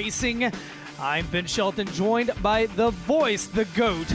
Racing. I'm Ben Shelton, joined by the voice, the GOAT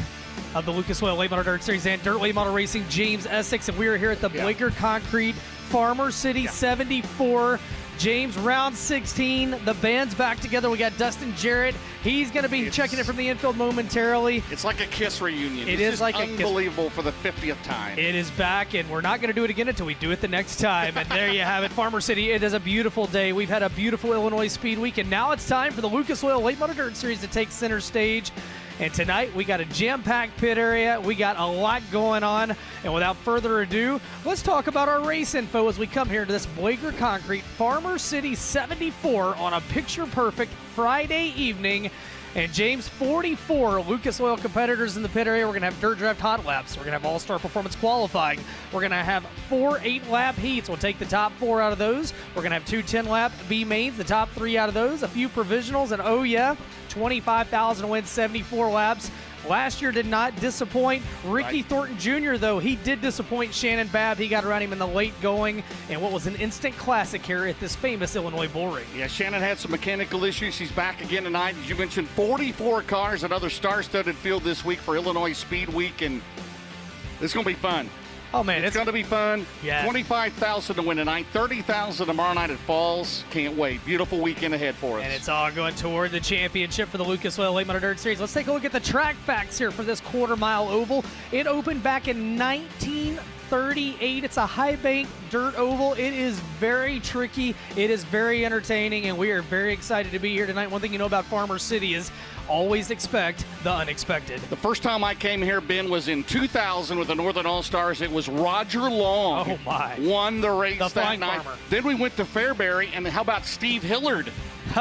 of the Lucas Oil Late Model Dirt Series and Dirt Late Model Racing, James Essex, and we are here at the Blaker Concrete Farmer City 74. James, round 16. The band's back together. We got Dustin Jarrett. He's going to be checking it from the infield momentarily. It's like a KISS reunion. It is like unbelievable for the 50th time. It is back, and we're not going to do it again until we do it the next time. And there you have it, Farmer City. It is a beautiful day. We've had a beautiful Illinois Speed Week, and now it's time for the Lucas Oil Late Model Dirt Series to take center stage. And tonight, we got a jam-packed pit area. We got a lot going on. And without further ado, let's talk about our race info as we come here to this Blaker Concrete Farmer City 74 on a picture-perfect Friday evening. And James, 44 Lucas Oil competitors in the pit area. We're going to have dirt draft hot laps. We're going to have all-star performance qualifying. We're going to have 4 8-lap heats. We'll take the top 4 out of those. We're going to have 2 10-lap B mains, the top 3 out of those, a few provisionals, and oh yeah, 25,000 wins, 74 laps. Last year did not disappoint. Ricky Thornton Jr., though, he did disappoint Shannon Babb. He got around him in the late going and what was an instant classic here at this famous Illinois bull ring. Yeah, Shannon had some mechanical issues. He's back again tonight. As you mentioned, 44 cars, another star-studded field this week for Illinois Speed Week, and it's going to be fun. Oh, man. It's going to be fun. Yeah. 25,000 to win tonight, 30,000 tomorrow night at Falls. Can't wait. Beautiful weekend ahead for us. And it's all going toward the championship for the Lucas Oil Late Model Dirt Series. Let's take a look at the track facts here for this quarter-mile oval. It opened back in 1938. It's a high-bank dirt oval. It is very tricky. It is very entertaining, and we are very excited to be here tonight. One thing you know about Farmer City is always expect the unexpected. The first time I came here, Ben, was in 2000 with the Northern All-Stars. It was Roger Long. Oh, my. Won the race the that night. Farmer. Then we went to Fairbury, and how about Steve Hillard?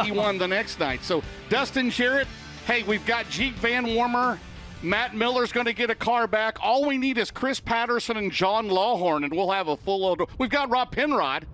He won the next night. So, Dustin Jarrett, hey, we've got Jeep Van Warmer. Matt Miller's going to get a car back. All we need is Chris Patterson and John Lawhorn, and we'll have a full load. We've got Rob Penrod.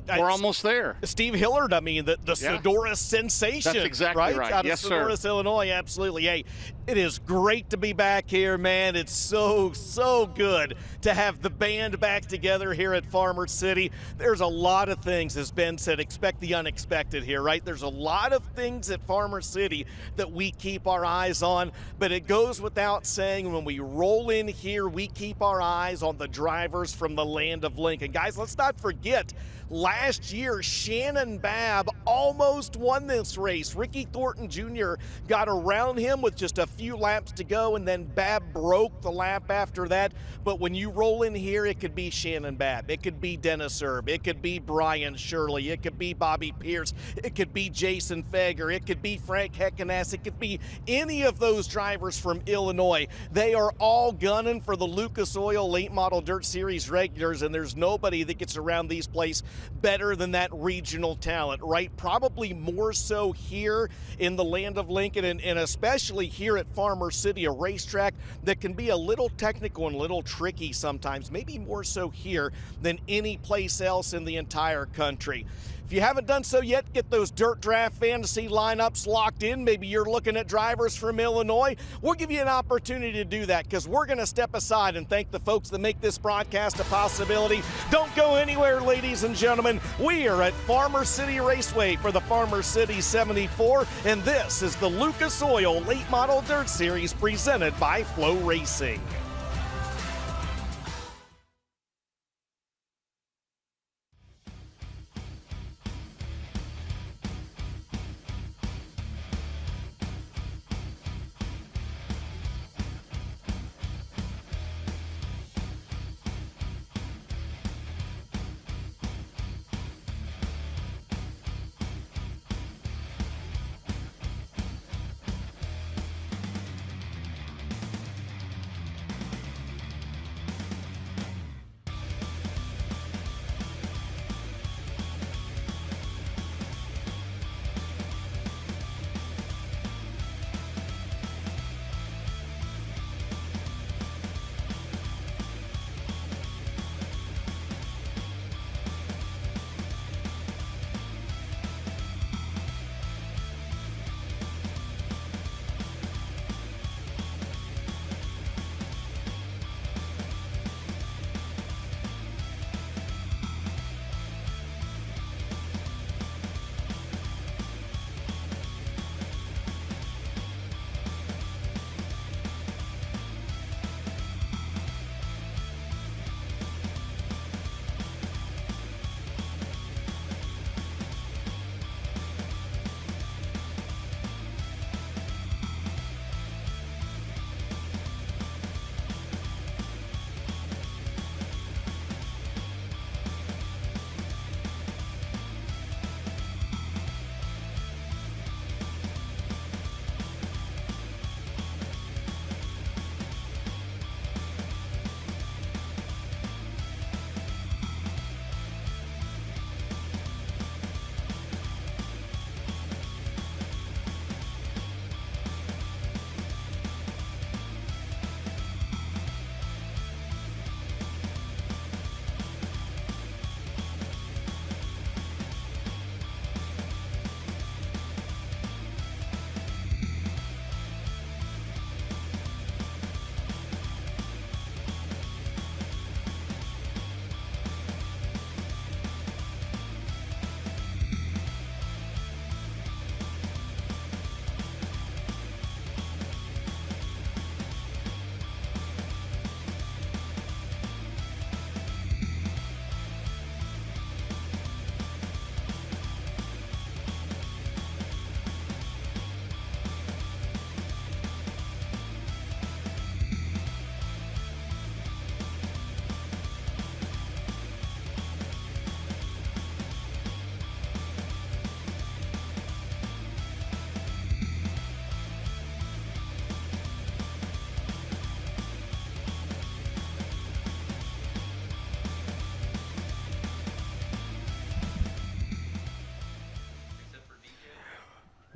We're almost there. Steve Hillard, I mean, the Sonora sensation. That's exactly right. Out yes, of Sonora, sir. Illinois, absolutely. Hey, it is great to be back here, man. It's so good to have the band back together here at Farmer City. There's a lot of things, as Ben said, expect the unexpected here, right? There's a lot of things at Farmer City that we keep our eyes on, but it goes without saying when we roll in here, we keep our eyes on the drivers from the land of Lincoln. Guys, let's not forget, last year, Shannon Babb almost won this race. Ricky Thornton Jr. got around him with just a few laps to go, and then Babb broke the lap after that. But when you roll in here, it could be Shannon Babb. It could be Dennis Erb. It could be Brian Shirley. It could be Bobby Pierce. It could be Jason Fager. It could be Frank Heckenass. It could be any of those drivers from Illinois. They are all gunning for the Lucas Oil Late Model Dirt Series regulars, and there's nobody that gets around these places better than that regional talent, right? Probably more so here in the land of Lincoln, and especially here at Farmer City, a racetrack that can be a little technical and a little tricky sometimes, maybe more so here than any place else in the entire country. If you haven't done so yet, get those Dirt Draft Fantasy lineups locked in. Maybe you're looking at drivers from Illinois. We'll give you an opportunity to do that because we're going to step aside and thank the folks that make this broadcast a possibility. Don't go anywhere, ladies and gentlemen. We are at Farmer City Raceway for the Farmer City 74, and this is the Lucas Oil Late Model Dirt Series presented by FloRacing.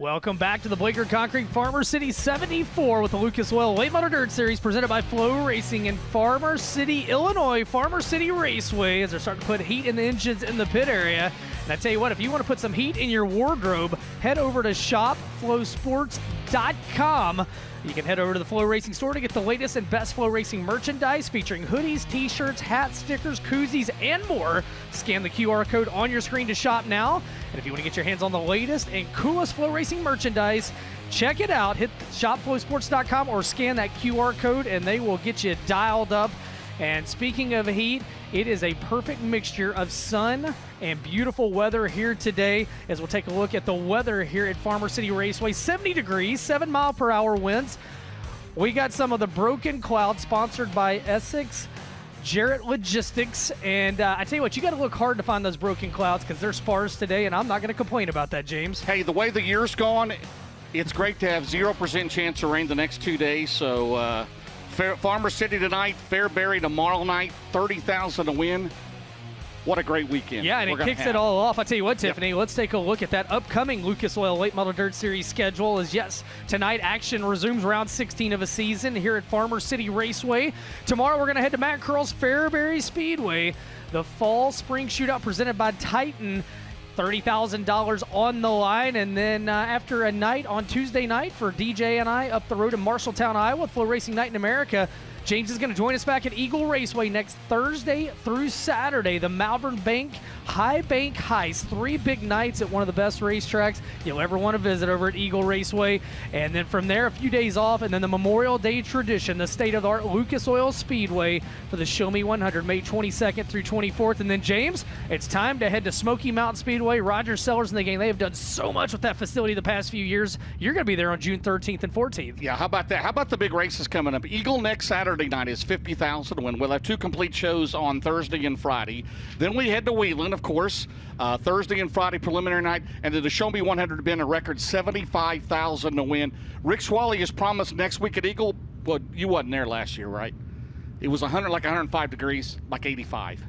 Welcome back to the Blaker Concrete Farmer City 74 with the Lucas Oil Late Model Dirt Series presented by FloRacing in Farmer City, Illinois. Farmer City Raceway as they're starting to put heat in the engines in the pit area. And I tell you what, if you want to put some heat in your wardrobe, head over to shopflowsports.com. You can head over to the FloRacing store to get the latest and best FloRacing merchandise featuring hoodies, t-shirts, hats, stickers, koozies, and more. Scan the QR code on your screen to shop now. And if you want to get your hands on the latest and coolest FloRacing merchandise, check it out. Hit shopflowsports.com or scan that QR code and they will get you dialed up. And speaking of heat, it is a perfect mixture of sun and beautiful weather here today as we'll take a look at the weather here at Farmer City Raceway. 70 degrees, 7-mile-per-hour winds. We got some of the broken clouds sponsored by Essex Jarrett Logistics. And I tell you what, you got to look hard to find those broken clouds because they're sparse today, and I'm not going to complain about that, James. Hey, the way the year's gone, it's great to have 0% chance of rain the next 2 days. So, Farmer City tonight, Fairbury tomorrow night, 30,000 to win. What a great weekend. Yeah, and it kicks it all off. I'll tell you what, Tiffany, let's take a look at that upcoming Lucas Oil Late Model Dirt Series schedule. As yes, tonight action resumes round 16 of a season here at Farmer City Raceway. Tomorrow we're going to head to Matt Curl's Fairbury Speedway. The Fall Spring Shootout presented by Titan. $30,000 on the line, and then after a night on Tuesday night for DJ and I up the road to Marshalltown, Iowa, FloRacing Night in America, James is going to join us back at Eagle Raceway next Thursday through Saturday. The Malvern Bank High Bank Heist. 3 big nights at one of the best racetracks you'll ever want to visit over at Eagle Raceway. And then from there, a few days off, and then the Memorial Day tradition, the state-of-the-art Lucas Oil Speedway for the Show Me 100, May 22nd through 24th. And then, James, it's time to head to Smoky Mountain Speedway. Roger Sellers and the gang, they have done so much with that facility the past few years. You're going to be there on June 13th and 14th. Yeah, how about that? How about the big races coming up? Eagle next Saturday night is 50,000 to win. We'll have 2 complete shows on Thursday and Friday. Then we head to Wheeling, of course, Thursday and Friday preliminary night, and then the Show Me 100 to been a record 75,000 to win. Rick Schwally has promised next week at Eagle. Well, you wasn't there last year, right? It was 105 degrees, like 85.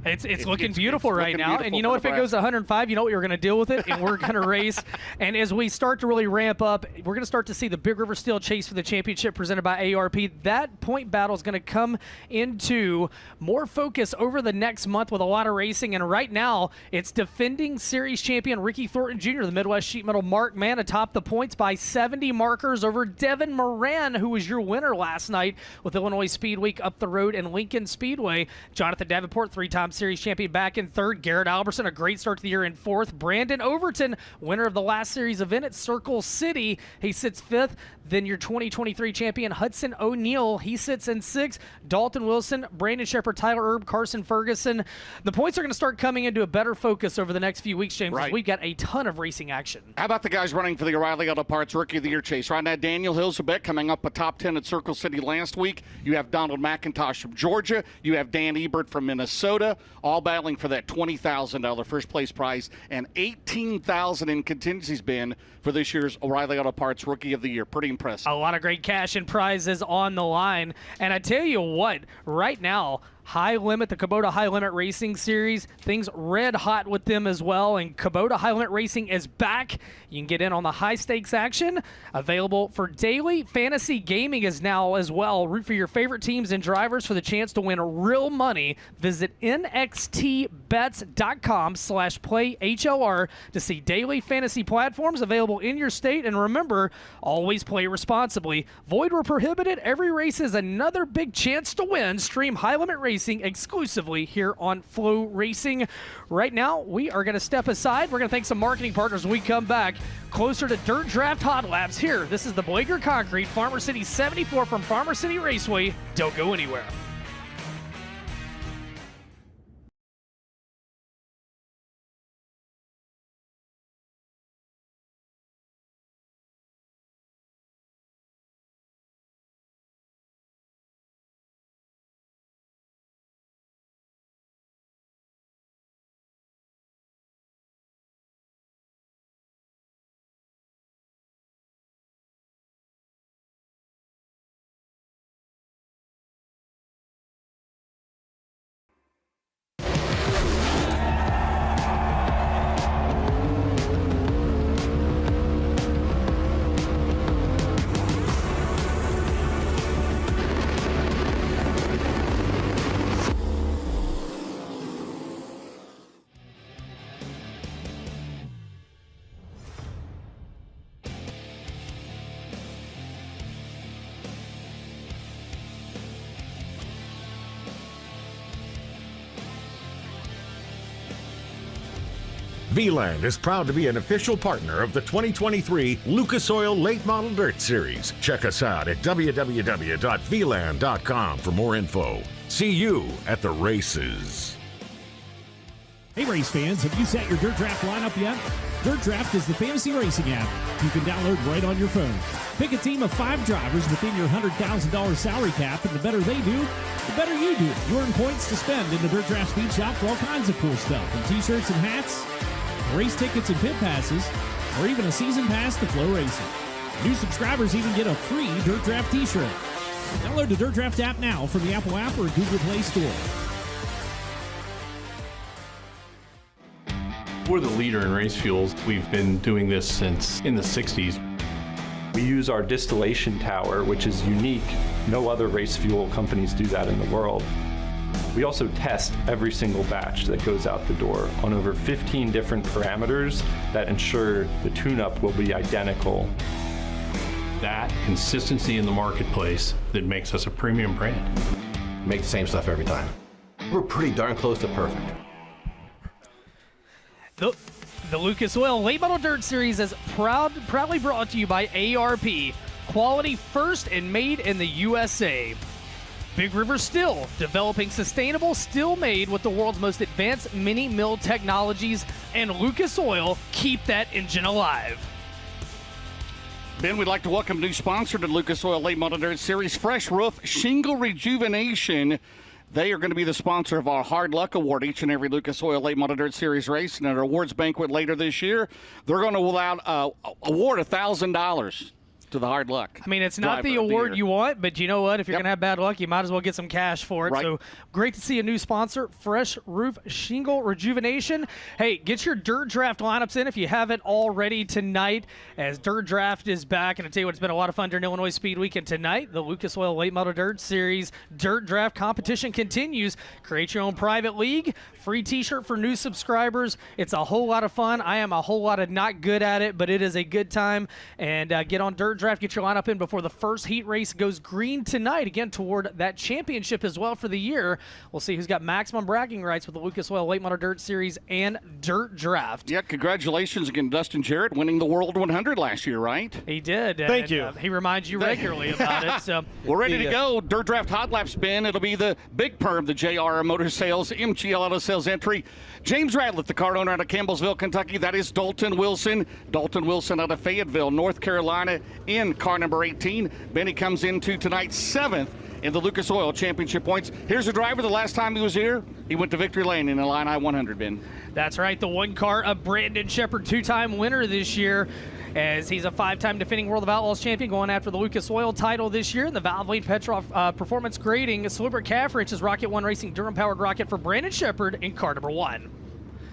It's looking beautiful right now. Beautiful, and you know, if it goes 105, you know what, you're going to deal with it, and we're going to race. And as we start to really ramp up, we're going to start to see the Big River Steel Chase for the championship presented by ARP. That point battle is going to come into more focus over the next month with a lot of racing. And right now, it's defending series champion Ricky Thornton Jr., the Midwest Sheet Metal Mark Man, atop the points by 70 markers over Devin Moran, who was your winner last night with Illinois Speed Week up the road in Lincoln Speedway. Jonathan Davenport, 3-time series champion, back in 3rd. Garrett Alberson, a great start to the year, in 4th. Brandon Overton, winner of the last series event at Circle City, he sits 5th. Then your 2023 champion Hudson O'Neal, he sits in 6th. Dalton Wilson, Brandon Shepard, Tyler Erb, Carson Ferguson. The points are going to start coming into a better focus over the next few weeks, James, right. As we've got a ton of racing action. How about the guys running for the O'Reilly Auto Parts Rookie of the Year chase? Right now, Daniel Hilzebek coming up a top 10 at Circle City last week. You have Donald McIntosh from Georgia. You have Dan Ebert from Minnesota, all battling for that $20,000 first place prize and $18,000 in contingencies bin for this year's O'Reilly Auto Parts Rookie of the Year. Pretty impressive. A lot of great cash and prizes on the line. And I tell you what, right now, High Limit, the Kubota High Limit Racing Series, things red hot with them as well. And Kubota High Limit Racing is back. You can get in on the high stakes action. Available for daily fantasy gaming is now as well. Root for your favorite teams and drivers for the chance to win real money. Visit nxtbets.com/playhlr to see daily fantasy platforms available in your state. And remember, always play responsibly. Void where prohibited. Every race is another big chance to win. Stream High Limit Racing exclusively here on FloRacing. Right now, we are going to step aside. We're going to thank some marketing partners when we come back. Closer to Dirt Draft Hot Laps here. This is the Blaker Concrete Farmer City 74 from Farmer City Raceway. Don't go anywhere. V-Land is proud to be an official partner of the 2023 Lucas Oil Late Model Dirt Series. Check us out at www.vland.com for more info. See you at the races. Hey race fans, have you set your Dirt Draft lineup yet? Dirt Draft is the fantasy racing app you can download right on your phone. Pick a team of 5 drivers within your $100,000 salary cap, and the better they do, the better you do. You earn points to spend in the Dirt Draft Speed Shop for all kinds of cool stuff, from t-shirts and hats, race tickets and pit passes, or even a season pass to FloRacing. New subscribers even get a free Dirt Draft t-shirt. Download the Dirt Draft app now from the Apple app or Google Play Store. We're the leader in race fuels. We've been doing this since in the 60s. We use our distillation tower, which is unique. No other race fuel companies do that in the world. We also test every single batch that goes out the door on over 15 different parameters that ensure the tune-up will be identical. That consistency in the marketplace that makes us a premium brand. Make the same stuff every time. We're pretty darn close to perfect. The Lucas Oil Late Model Dirt Series is proudly brought to you by ARP. Quality first and made in the USA. Big River Steel, developing sustainable steel made with the world's most advanced mini mill technologies. And Lucas Oil, keep that engine alive. Ben, we'd like to welcome a new sponsor to Lucas Oil Late Model Dirt Series, Fresh Roof Shingle Rejuvenation. They are going to be the sponsor of our Hard Luck Award each and every Lucas Oil Late Model Dirt Series race. And at our awards banquet later this year, they're going to award $1,000 to the Hard Luck. I mean, it's not the award you want, but you know what? If you're going to have bad luck, you might as well get some cash for it. Right. So great to see a new sponsor, Fresh Roof Shingle Rejuvenation. Hey, get your Dirt Draft lineups in if you haven't already tonight, as Dirt Draft is back. And I tell you what, it's been a lot of fun during Illinois Speed Weekend tonight. The Lucas Oil Late Model Dirt Series Dirt Draft competition continues. Create your own private league. Free t-shirt for new subscribers. It's a whole lot of fun. I am a whole lot of not good at it, but it is a good time. And get on Dirt Draft. Get your lineup in before the first heat race goes green tonight, again toward that championship as well for the year. We'll see who's got maximum bragging rights with the Lucas Oil Late Model Dirt Series and Dirt Draft. Yeah, congratulations again, Dustin Jarrett, winning the World 100 last year, right? He did. Thank you. He reminds you regularly about it. So we're ready to go. Dirt Draft Hot Lap Spin. It'll be the big perm, the JR Motor Sales, MGL Auto Sales entry. James Radlett, the car owner out of Campbellsville, Kentucky. That is Dalton Wilson. Dalton Wilson out of Fayetteville, North Carolina, in car number 18. Benny comes into tonight 7th in the Lucas Oil Championship points. Here's a driver. The last time he was here, he went to Victory Lane in a Line I-100, Ben. That's right. The one car of Brandon Shepard, 2-time winner this year, as he's a 5-time defending World of Outlaws champion, going after the Lucas Oil title this year. And the Valvoline Petrov Performance Grading Silver Calf Wrenches Rocket 1 Racing Durham-powered rocket for Brandon Shepard in car number 1.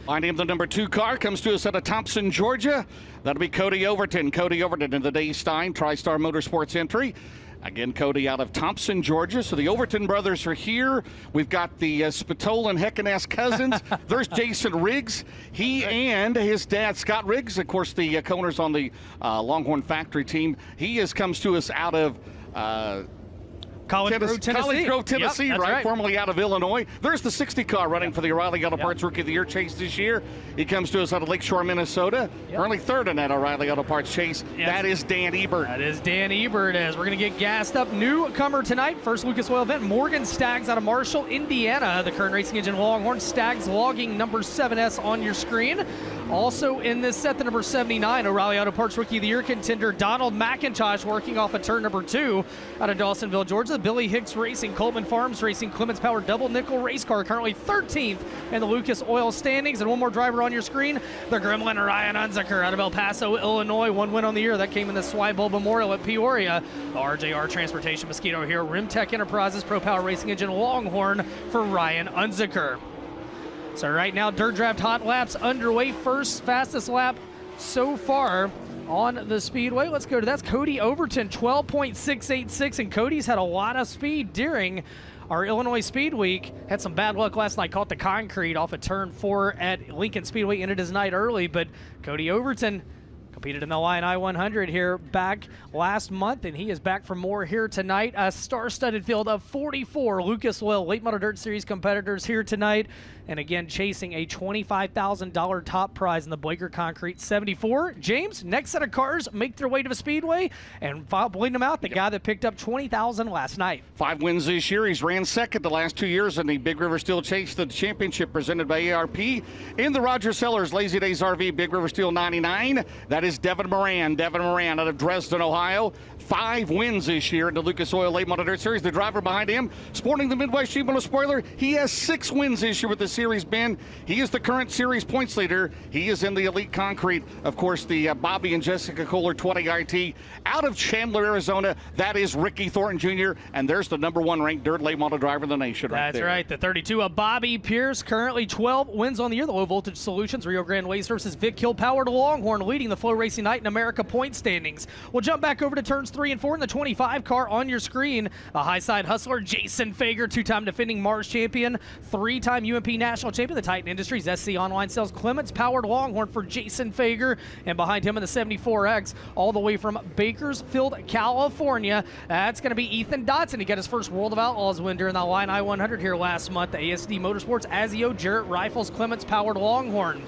Finding the number 2 car comes to us out of Thompson, Georgia. That'll be Cody Overton. Cody Overton in the Dave Stein TriStar Motorsports entry. Again, Cody out of Thompson, Georgia. So the Overton brothers are here. We've got the Spatola and Heckenass cousins. There's Jason Riggs. He and his dad, Scott Riggs, of course, the co-owners on the Longhorn Factory team. He comes to us out of College Grove, Tennessee, yep, right? Formerly out of Illinois. There's the 60 car running for the O'Reilly Auto Parts Rookie of the Year chase this year. He comes to us out of Lakeshore, Minnesota. Currently 3rd in that O'Reilly Auto Parts chase. Yes. That is Dan Ebert. That is Dan Ebert, as we're going to get gassed up. Newcomer tonight, first Lucas Oil event, Morgan Staggs out of Marshall, Indiana. The current racing engine Longhorn. Staggs logging number 7S on your screen. Also in this set, the number 79 O'Reilly Auto Parts Rookie of the Year contender Donald McIntosh, working off of turn number 2 out of Dawsonville, Georgia. Billy Hicks Racing, Coleman Farms Racing, Clements Power double nickel race car, currently 13th in the Lucas Oil standings. And one more driver on your screen, the Gremlin Ryan Unzicker out of El Paso, Illinois. 1 win on the year. That came in the Swibel Memorial at Peoria. The RJR Transportation Mosquito here, Rimtech Enterprises Pro Power Racing Engine Longhorn for Ryan Unzicker. So right now, Dirt Draft Hot Laps underway. First fastest lap so far on the speedway. Let's go to that's Cody Overton, 12.686, and Cody's had a lot of speed during our Illinois Speed Week. Had some bad luck last night, caught the concrete off of turn 4 at Lincoln Speedway, ended his night early, but Cody Overton Competed in the Illini 100 here back last month, and he is back for more here tonight. A star-studded field of 44 Lucas Oil Late Model Dirt Series competitors here tonight, and again chasing a $25,000 top prize in the Blaker Concrete 74. James, next set of cars make their way to the Speedway, and bleeding them out, the guy that picked up $20,000 last night. 5 wins this year. He's ran second the last 2 years in the Big River Steel Chase, the championship presented by ARP. In the Roger Sellers Lazy Days RV Big River Steel 99, that is Devin Moran. Devin Moran out of Dresden, Ohio. 5 wins this year in the Lucas Oil Late Model Dirt Series. The driver behind him, sporting the Midwest Sheet Metal spoiler, he has 6 wins this year with the Series Ben. He is the current Series points leader. He is in the Elite Concrete. Of course, the Bobby and Jessica Kohler 20 IT out of Chandler, Arizona. That is Ricky Thornton Jr., and there's the #1 ranked dirt late model driver in the nation right there. That's right, the 32 of Bobby Pierce, currently 12 wins on the year. The Low Voltage Solutions, Rio Grande Waste versus Vic Hill powered Longhorn, leading the FloRacing Night in America point standings. We'll jump back over to turns 3 and 4 in the 25 car on your screen. A high side hustler, Jason Fager, 2-time defending Mars champion, 3-time UMP national champion, the Titan Industries SC Online Sales Clements powered Longhorn for Jason Fager, and behind him in the 74X, all the way from Bakersfield, California, that's going to be Ethan Dotson. He got his first World of Outlaws win during the Illini 100 here last month. The ASD Motorsports Azio Jarrett Rifles Clements powered Longhorn.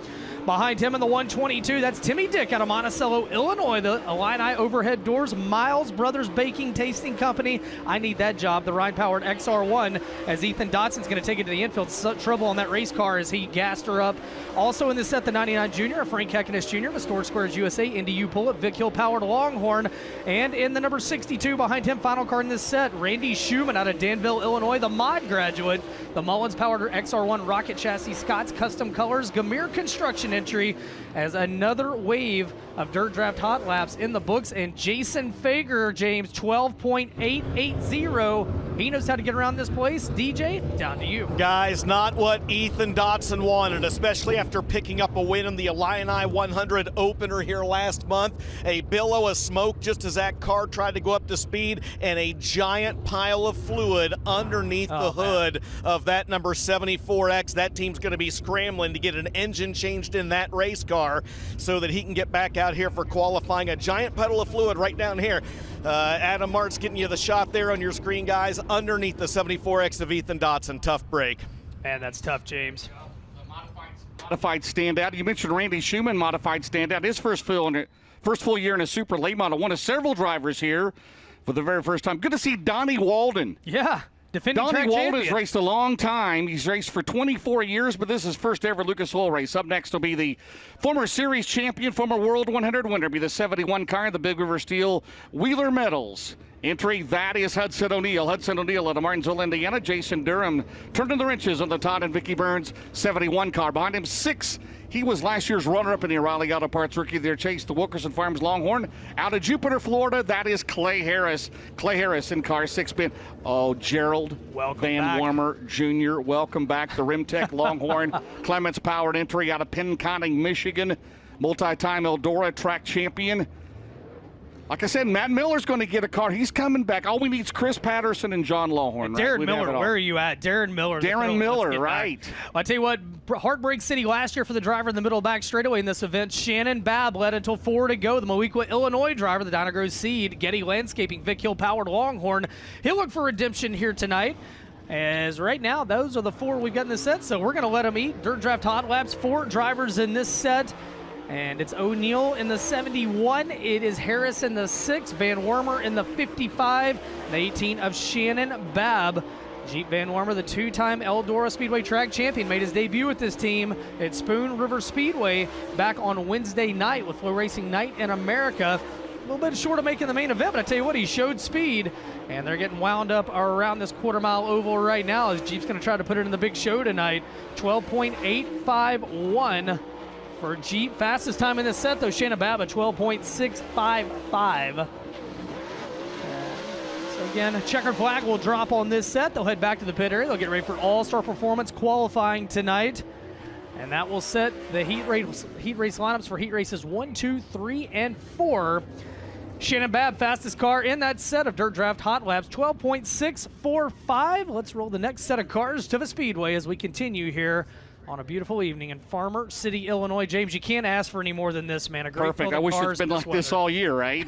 Behind him in the 122, that's Timmy Dick out of Monticello, Illinois. The Illini Overhead Doors, Miles Brothers Baking Tasting Company. I need that job. The Rhine-powered XR1, as Ethan Dotson's going to take it to the infield. Trouble on that race car as he gassed her up. Also in this set, the 99 Junior, Frank Heckenus Jr., the Storage Squares USA, Indy U Pullet, Vic Hill powered Longhorn. And in the number 62 behind him, final car in this set, Randy Schumann out of Danville, Illinois, the mod graduate. The Mullins powered XR1 Rocket Chassis, Scott's Custom Colors, Gamir Construction entry as another wave of Dirt Draft Hot Laps in the books. And Jason Fager, James, 12.880. He knows how to get around this place. DJ, down to you. Guys, not what Ethan Dotson wanted, especially after picking up a win in the Illini 100 opener here last month. A billow of smoke just as that car tried to go up to speed, and a giant pile of fluid underneath the hood of that number 74X. That team's going to be scrambling to get an engine changed in that race car so that he can get back out here for qualifying. A giant puddle of fluid right down here. Adam Mart's getting you the shot there on your screen, guys, underneath the 74X of Ethan Dotson. Tough break. Man, that's tough, James. Modified standout. You mentioned Randy Schumann, modified standout. His first full year in a super late model. One of several drivers here for the very first time. Good to see Donnie Walden. Yeah. Defending Donnie track Walden's champion. raced a long time. He's raced for 24 years, but this is his first ever Lucas Oil race. Up next will be the former series champion, former World 100 winner, be the 71 car, the Big River Steel Wheeler Metals. Entry, that is Hudson O'Neill. Hudson O'Neill out of Martinsville, Indiana. Jason Durham turning the wrenches on the Todd and Vicky Burns 71 car. Behind him, 6. He was last year's runner-up in the O'Reilly Auto Parts Rookie of the Year Chase, the Wilkerson Farms Longhorn. Out of Jupiter, Florida, that is Clay Harris. Clay Harris in car 6 bin. Oh, Gerald Van Warmer Jr., welcome back. The Rimtech Longhorn. Clements powered entry out of Pinconning, Michigan. Multi-time Eldora track champion. Like I said, Matt Miller's going to get a car. He's coming back. All we need is Chris Patterson and John Longhorn. Darren right? Miller, where are you at? Darren Miller. Darren Miller, right. I'll tell you what, Heartbreak City last year for the driver in the middle back straightaway in this event. Shannon Babb led until 4 to go. The Moequa, Illinois driver, the Dino Grove Seed, Getty Landscaping, Vic Hill powered Longhorn. He'll look for redemption here tonight. As right now, those are the 4 we've got in this set, so we're going to let them eat. Dirt Draft Hot Laps, 4 drivers in this set. And it's O'Neill in the 71. It is Harris in the 6. Van Wormer in the 55. The 18 of Shannon Babb. Jeep Van Wormer, the 2-time Eldora Speedway track champion, made his debut with this team at Spoon River Speedway back on Wednesday night with FloRacing Night in America. A little bit short of making the main event, but I tell you what, he showed speed. And they're getting wound up around this quarter-mile oval right now as Jeep's going to try to put it in the big show tonight. 12.851. For Jeep. Fastest time in this set, though, Shannon Babb, 12.655. So again, checkered flag will drop on this set. They'll head back to the pit area. They'll get ready for All-Star Performance qualifying tonight. And that will set the heat race lineups for heat races 1, 2, 3, and 4. Shannon Babb, fastest car in that set of Dirt Draft Hot Laps, 12.645. Let's roll the next set of cars to the Speedway as we continue here on a beautiful evening in Farmer City, Illinois. James, you can't ask for any more than this, man. A great Perfect. field I of wish cars it's been in like this weather. all year, right?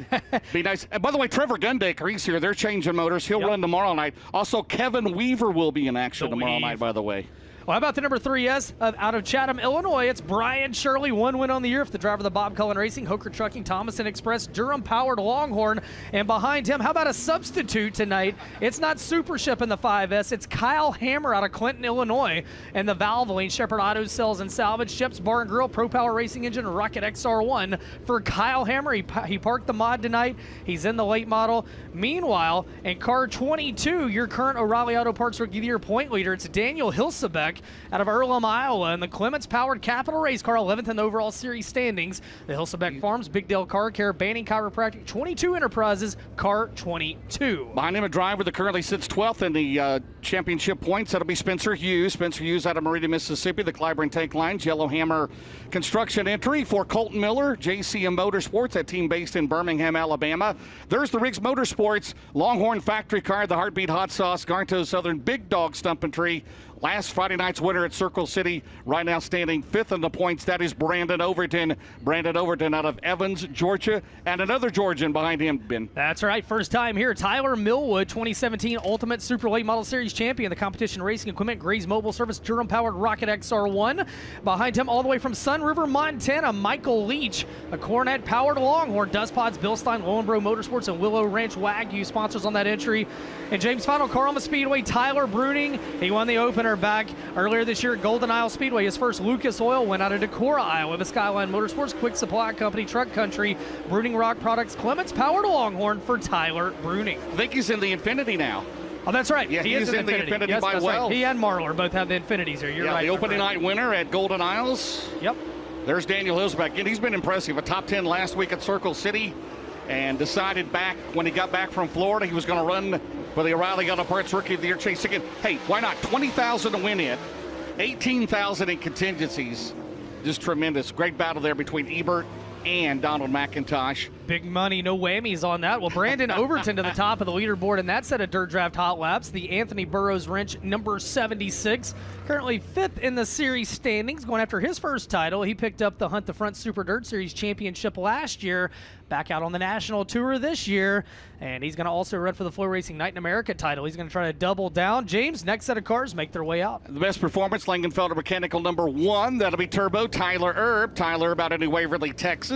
Be nice. And by the way, Trevor Gundaker, he's here. They're changing motors. He'll run tomorrow night. Also, Kevin Weaver will be in action tomorrow night, by the way. Well, how about the number 3S out of Chatham, Illinois? It's Brian Shirley, 1 win on the year for the driver of the Bob Cullen Racing, Hooker Trucking, Thomason Express, Durham-powered Longhorn. And behind him, how about a substitute tonight? It's not Super Ship in the 5S. It's Kyle Hammer out of Clinton, Illinois. And the Valvoline, Shepherd Auto Sales and Salvage, Shep's Bar and Grill, Pro Power Racing Engine, Rocket XR1 for Kyle Hammer. He parked the mod tonight. He's in the late model. Meanwhile, in car 22, your current O'Reilly Auto Parts Rookie of the Year point leader, it's Daniel Hilsebeck out of Earlham, Iowa, in the Clements-powered Capital Race Car, 11th in the overall series standings. The Hilsebeck Farms, Big Dale Car Care, Banning Chiropractic, 22 Enterprises, car 22. Behind him, a driver that currently sits 12th in the championship points. That'll be Spencer Hughes. Spencer Hughes out of Meridian, Mississippi, the Clyburn Tank Lines, Yellowhammer Construction entry for Colton Miller, JCM Motorsports, that team based in Birmingham, Alabama. There's the Riggs Motorsports Longhorn Factory Car, the Heartbeat Hot Sauce, Garnto Southern Big Dog Stumpin' Tree. Last Friday night's winner at Circle City, right now standing 5th in the points. That is Brandon Overton. Brandon Overton out of Evans, Georgia, and another Georgian behind him, Ben. That's right. First time here. Tyler Millwood, 2017 Ultimate Super Late Model Series champion, the Competition Racing Equipment, Gray's Mobile Service, Durham-powered Rocket XR1. Behind him, all the way from Sun River, Montana, Michael Leach, a Cornet-powered Longhorn, Dust Pods, Bill Stein, Lowenbro Motorsports, and Willow Ranch Wagyu sponsors on that entry. And James' final car on the Speedway, Tyler Bruning. He won the opener back earlier this year at Golden Isle Speedway. His first Lucas Oil went out of Decorah, Iowa, the Skyline Motorsports, Quick Supply Company, Truck Country, Bruning Rock Products, Clements Powered Longhorn for Tyler Bruning. I think he's in the Infinity now. Oh, that's right. Yeah, he is in the Infinity by that's well. Right. He and Marlar both have the Infinities here. You're right. The opening night winner at Golden Isles. Yep. There's Daniel Hilsbeck. And he's been impressive. A top 10 last week at Circle City, and decided back when he got back from Florida he was going to run for the O'Reilly Auto Parts Rookie of the Year chase again. Hey, why not? $20,000 to win it, $18,000 in contingencies. Just tremendous. Great battle there between Ebert and Donald McIntosh. Big money, no whammies on that. Well, Brandon Overton to the top of the leaderboard in that set of Dirt Draft Hot Laps. The Anthony Burroughs wrench, number 76. Currently 5th in the series standings, going after his first title. He picked up the Hunt the Front Super Dirt Series championship last year. Back out on the national tour this year. And he's going to also run for the FloRacing Night in America title. He's going to try to double down. James, next set of cars make their way out. The best performance, Langenfelder Mechanical number 1. That'll be Turbo Tyler Erb. Tyler out of New Waverly, Texas.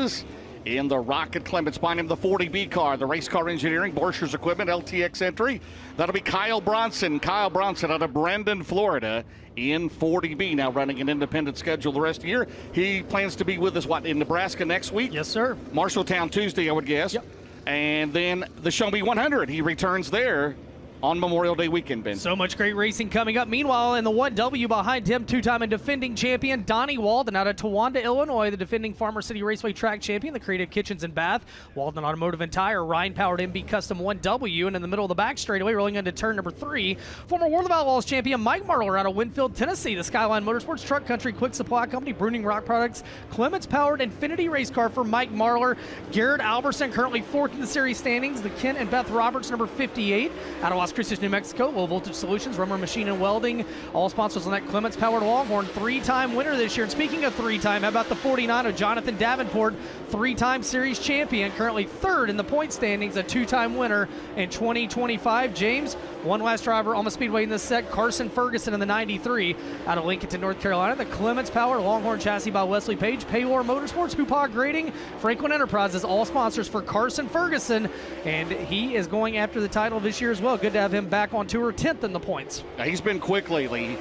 In the Rocket Clements, behind him the 40B car, the Race Car Engineering, Borchers Equipment, LTX entry. That'll be Kyle Bronson. Kyle Bronson out of Brandon, Florida in 40B. Now running an independent schedule the rest of the year. He plans to be with us, in Nebraska next week? Yes, sir. Marshalltown Tuesday, I would guess. Yep. And then the Show Me 100. He returns there on Memorial Day weekend, Ben. So much great racing coming up. Meanwhile, in the 1W behind him, two-time and defending champion Donnie Walden out of Towanda, Illinois, the defending Farmer City Raceway track champion, the Creative Kitchens and Bath, Walden Automotive and Tire, Rhine-powered MB Custom 1W, and in the middle of the back straightaway, rolling into turn number 3, former World of Outlaws champion Mike Marlar out of Winfield, Tennessee, the Skyline Motorsports, Truck Country, Quick Supply Company, Bruning Rock Products, Clements-powered Infinity race car for Mike Marlar, Garrett Alberson, currently 4th in the series standings, the Ken and Beth Roberts, number 58, out of Las Cruces, New Mexico, Low Voltage Solutions, Rummer Machine and Welding, all sponsors on that Clements Powered Longhorn, 3-time winner this year. And speaking of 3-time, how about the 49 of Jonathan Davenport, 3-time series champion, currently 3rd in the point standings, a 2-time winner in 2025. James, one last driver on the Speedway in this set, Carson Ferguson in the 93 out of Lincolnton, North Carolina, the Clements Powered Longhorn chassis by Wesley Page, Paylor Motorsports, Hoopaw Grading, Franklin Enterprises, all sponsors for Carson Ferguson, and he is going after the title this year as well. Good to have him back on tour, 10th in the points. He's been quick lately.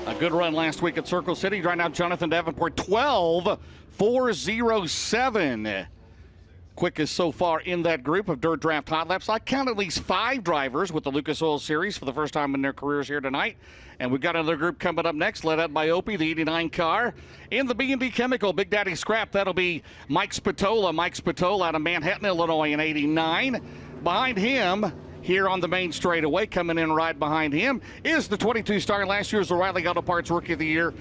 A good run last week at Circle City. Right now, Jonathan Davenport, 12.407. Quickest so far in that group of Dirt Draft Hot Laps. I count at least 5 drivers with the Lucas Oil Series for the first time in their careers here tonight. And we've got another group coming up next, led out by Opie, the 89 car. In the B&D Chemical, Big Daddy Scrap, that'll be Mike Spatola. Mike Spatola out of Manhattan, Illinois in 89. Behind him, here on the main straightaway, coming in right behind him, is the 22-star last year's O'Reilly Auto Parts Rookie of the Year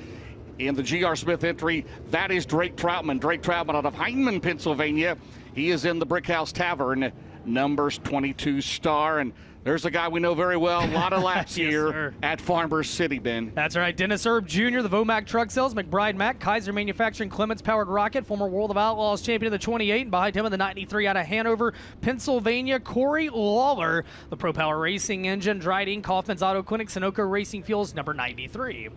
in the G.R. Smith entry. That is Drake Troutman. Drake Troutman out of Heinemann, Pennsylvania. He is in the Brickhouse Tavern, numbers 22 star. And There's a guy we know very well. A lot of laps Yes, here sir. at Farmers City, Ben. That's right. Dennis Erb Jr., the Vomac Truck Sales, McBride Mac, Kaiser Manufacturing, Clements Powered Rocket, former World of Outlaws champion of the 28, and behind him in the 93 out of Hanover, Pennsylvania, Corey Lawler, the Pro Power Racing Engine, Dryden, Kaufman's Auto Clinic, Sunoco Racing Fuels, number 93.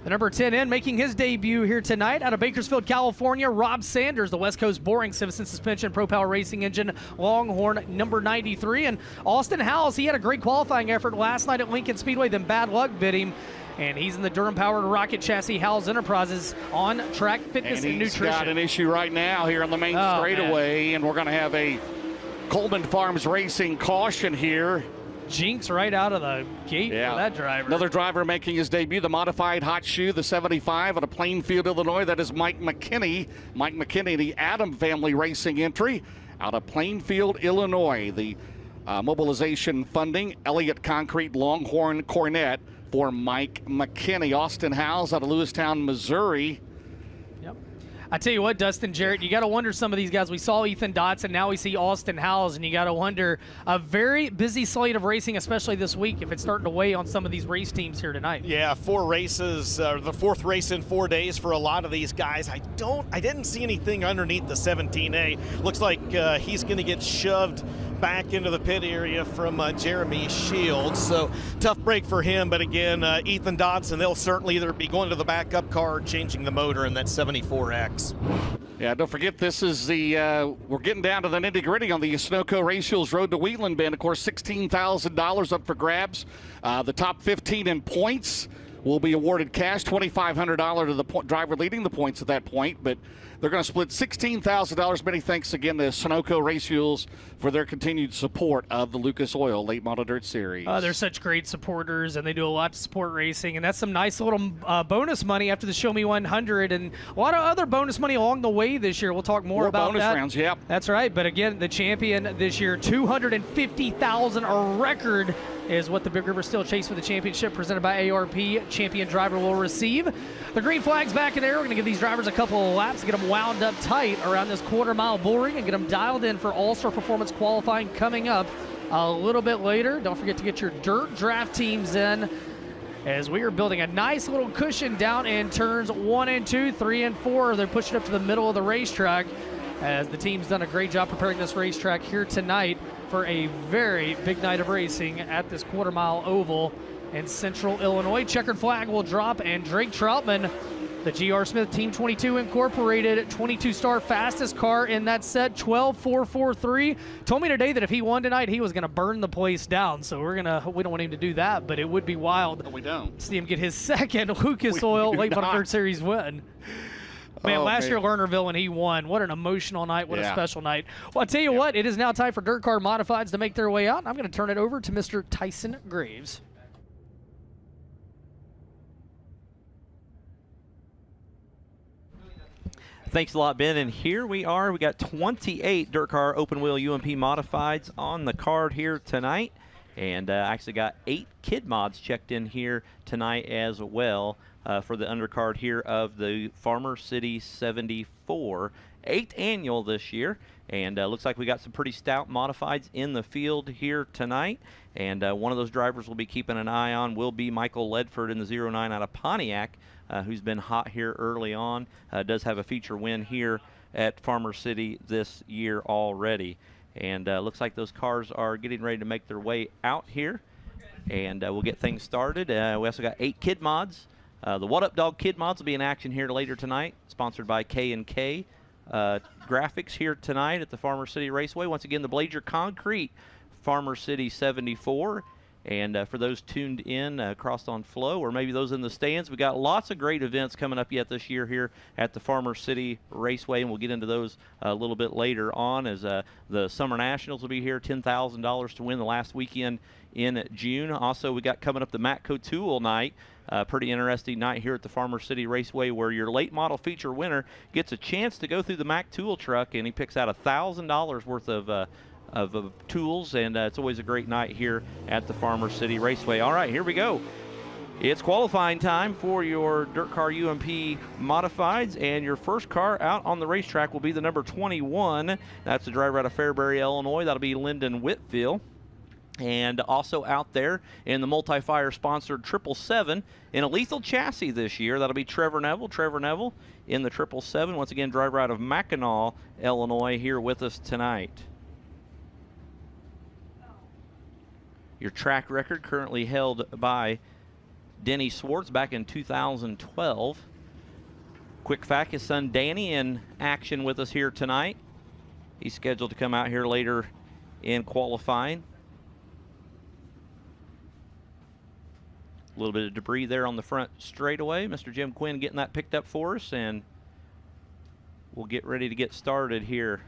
The number 10 in, making his debut here tonight out of Bakersfield, California, Rob Sanders, the West Coast Boring Citizen Suspension Pro Power Racing Engine Longhorn, number 93. And Austin Howells, he had a great qualifying effort last night at Lincoln Speedway, then bad luck bit him. And he's in the Durham-powered rocket chassis Howells Enterprises on track fitness and nutrition. He's got an issue right now here on the main straightaway, and we're going to have a Coleman Farms Racing caution here. Jinx right out of the gate for that driver. Another driver making his debut, the modified hot shoe, the 75 out of Plainfield, Illinois. That is Mike McKinney. Mike McKinney, the Adam family racing entry out of Plainfield, Illinois. The mobilization funding, Elliott Concrete Longhorn Cornet for Mike McKinney. Austin Howells out of Lewistown, Missouri. Yep. I tell you what, Dustin Jarrett, you got to wonder some of these guys. We saw Ethan Dotson, now we see Austin Howells, and you got to wonder a very busy slate of racing, especially this week, if it's starting to weigh on some of these race teams here tonight. Yeah, 4 races, the 4th race in 4 days for a lot of these guys. I didn't see anything underneath the 17A. Looks like he's going to get shoved back into the pit area from Jeremy Shields. So tough break for him. But again, Ethan Dodson, they'll certainly either be going to the backup car or changing the motor in that 74X. Yeah, don't forget this is the, we're getting down to the nitty gritty on the Sunoco Race Fuels Road to Wheatland, Ben. Of course, $16,000 up for grabs. The top 15 in points will be awarded cash, $2,500 to the driver leading the points at that point. But they're going to split $16,000. Many thanks again to Sunoco Race Fuels for their continued support of the Lucas Oil Late Model Dirt Series. They're such great supporters, and they do a lot to support racing, and that's some nice little bonus money after the Show Me 100, and a lot of other bonus money along the way this year. We'll talk more about bonus that. Rounds, yep. That's right, but again, the champion this year, $250,000, a record, is what the Big River Steel Chase for the Championship presented by ARP champion driver will receive. The green flag's back in there. We're going to give these drivers a couple of laps to get them wound up tight around this quarter-mile bull ring and get them dialed in for All-Star Performance qualifying coming up a little bit later. Don't forget to get your dirt draft teams in, as we are building a nice little cushion down in turns 1 and 2, 3 and 4. They're pushing up to the middle of the racetrack, as the team's done a great job preparing this racetrack here tonight for a very big night of racing at this quarter-mile oval in Central Illinois. Checkered flag will drop, and Drake Troutman, the GR Smith Team 22 Incorporated 22-star fastest car in that set, 12.443, told me today that if he won tonight, he was going to burn the place down. So we don't want him to do that, but it would be wild. No, we don't. See him get his second Lucas Oil Late Model Dirt Series win. Man, last year Lernerville when he won, what an emotional night, what a special night. Well, I'll tell you what, it is now time for Dirt Car Modifieds to make their way out. I'm going to turn it over to Mr. Tyson Graves. Thanks a lot, Ben. And here we are. We got 28 Dirt Car Open Wheel UMP Modifieds on the card here tonight. And actually got 8 kid mods checked in here tonight as well for the undercard here of the Farmer City 74. 8th annual this year. And looks like we got some pretty stout modifieds in the field here tonight. And one of those drivers we'll be keeping an eye on will be Michael Ledford in the 09 out of Pontiac, who's been hot here early on. Does have a feature win here at Farmer City this year already. And looks like those cars are getting ready to make their way out here. And we'll get things started. We also got 8 kid mods. The What Up Dog kid mods will be in action here later tonight, sponsored by K&K Graphics here tonight at the Farmer City Raceway. Once again, the Blazer Concrete Farmer City 74. And for those tuned in across on Flow, or maybe those in the stands, we got lots of great events coming up yet this year here at the Farmer City Raceway, and we'll get into those a little bit later on, as the Summer Nationals will be here, $10,000 to win the last weekend in June. Also, we got coming up the Matt Cotoul night. Pretty interesting night here at the Farmer City Raceway, where your late model feature winner gets a chance to go through the Mac Tool truck, and he picks out $1,000 worth of tools, and it's always a great night here at the Farmer City Raceway. All right, here we go. It's qualifying time for your Dirt Car UMP Modifieds, and your first car out on the racetrack will be the number 21. That's the driver out of Fairbury, Illinois. That'll be Lyndon Whitfield. And also out there in the multi-fire sponsored 777 in a lethal chassis this year, that'll be Trevor Neville. Trevor Neville in the 777, once again driver out of Mackinac, Illinois, here with us tonight. Your track record currently held by Denny Swartz back in 2012. Quick fact, his son Danny in action with us here tonight. He's scheduled to come out here later in qualifying. A little bit of debris there on the front straightaway. Mr. Jim Quinn getting that picked up for us, and we'll get ready to get started here.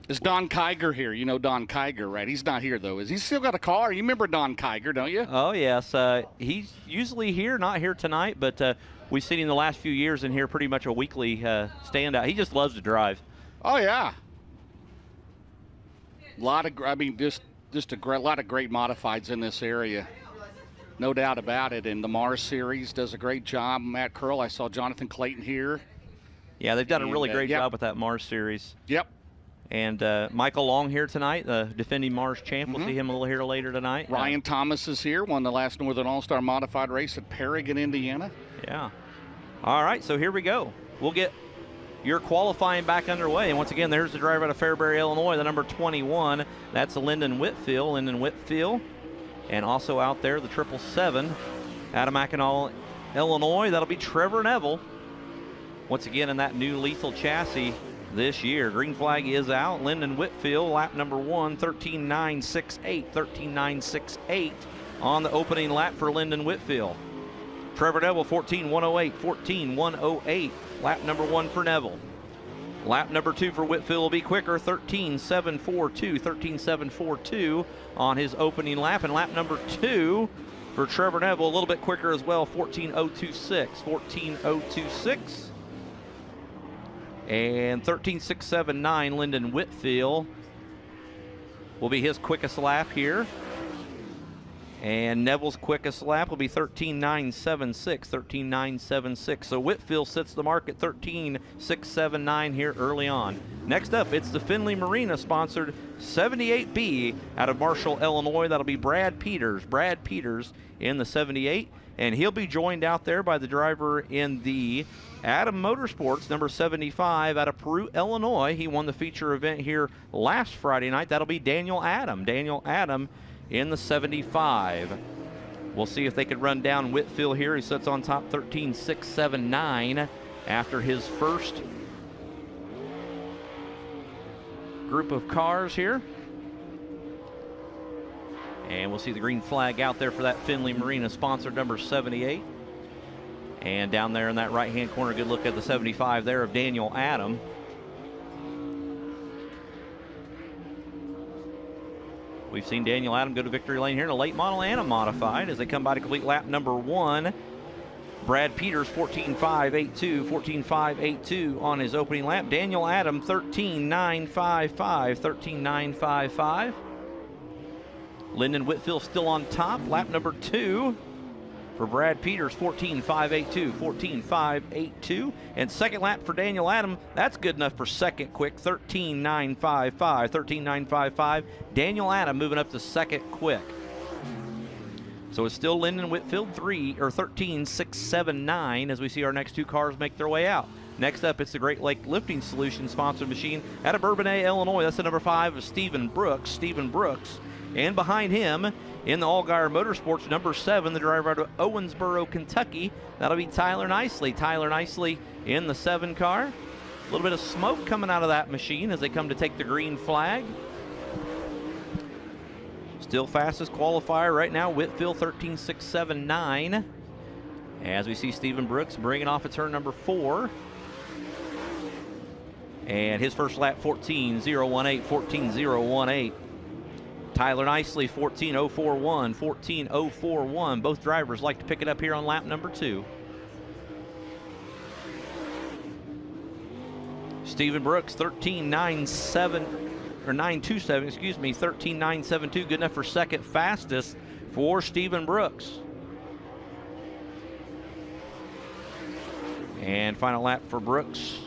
Is Don Kiger here? You know Don Kiger, right? He's not here, though. Is he still got a car? You remember Don Kiger, don't you? Oh, yes. He's usually here, not here tonight, but we've seen him the last few years in here pretty much a weekly standout. He just loves to drive. Oh, yeah. Lot of great modifieds in this area. No doubt about it. And the Mars Series does a great job. Matt Curl, I saw Jonathan Clayton here. Yeah, they've done a really great job with that Mars Series. Yep. And Michael Long here tonight, the defending Mars champ. We'll see him a little here later tonight. Ryan Thomas is here, won the last Northern All-Star Modified race at Paragon, Indiana. Yeah. All right, so here we go. We'll get your qualifying back underway. And once again, there's the driver out of Fairbury, Illinois, the number 21. That's Lyndon Whitfield. Lyndon Whitfield. And also out there, the 777 out of Mackinac, Illinois. That'll be Trevor Neville. Once again, in that new lethal chassis this year. Green flag is out. Lyndon Whitfield, lap number 1, 13.968. 13.968 on the opening lap for Lyndon Whitfield. Trevor Neville, 14.108. 14.108. Lap number 1 for Neville. Lap number 2 for Whitfield will be quicker, 13.742. 13.742 on his opening lap. And lap number 2 for Trevor Neville, a little bit quicker as well, 14.026. 14.026. And 13.679, Lyndon Whitfield will be his quickest lap here. And Neville's quickest lap will be 13.976. 13.976. So Whitfield sits the mark at 13.679 here early on. Next up, it's the Findlay Marina sponsored 78B out of Marshall, Illinois. That'll be Brad Peters. Brad Peters in the 78. And he'll be joined out there by the driver in the Adam Motorsports, number 75, out of Peru, Illinois. He won the feature event here last Friday night. That'll be Daniel Adam. Daniel Adam in the 75. We'll see if they could run down Whitfield here. He sits on top, 13.679 after his first group of cars here. And we'll see the green flag out there for that Findlay Marina sponsored number 78. And down there in that right-hand corner, good look at the 75 there of Daniel Adam. We've seen Daniel Adam go to victory lane here in a late model and a modified as they come by to complete lap number 1. Brad Peters, 14.582. 14.582 on his opening lap. Daniel Adam, 13.955. 13.955. Lyndon Whitfield still on top. Lap number 2 for Brad Peters, 14.582. 14.582. And second lap for Daniel Adam, that's good enough for second quick, 13.955. 13.955. Daniel Adam moving up to second quick. So it's still Lyndon Whitfield 13.679 as we see our next 2 cars make their way out. Next up, it's the Great Lake Lifting Solutions sponsored machine out of Bourbonnais, Illinois. That's the number 5 of Stephen Brooks. Stephen Brooks. And behind him, in the Allgaier Motorsports, number 7, the driver out of Owensboro, Kentucky. That'll be Tyler Nicely. Tyler Nicely in the 7 car. A little bit of smoke coming out of that machine as they come to take the green flag. Still fastest qualifier right now, Whitfield 13.679. As we see Stephen Brooks bringing off at turn number 4. And his first lap, 14.018. 14.018. Tyler Nicely, 14.041, 14.041. Both drivers like to pick it up here on lap number 2. Stephen Brooks, 13.97, or 9.27, excuse me, 13.972. Good enough for second fastest for Stephen Brooks. And final lap for Brooks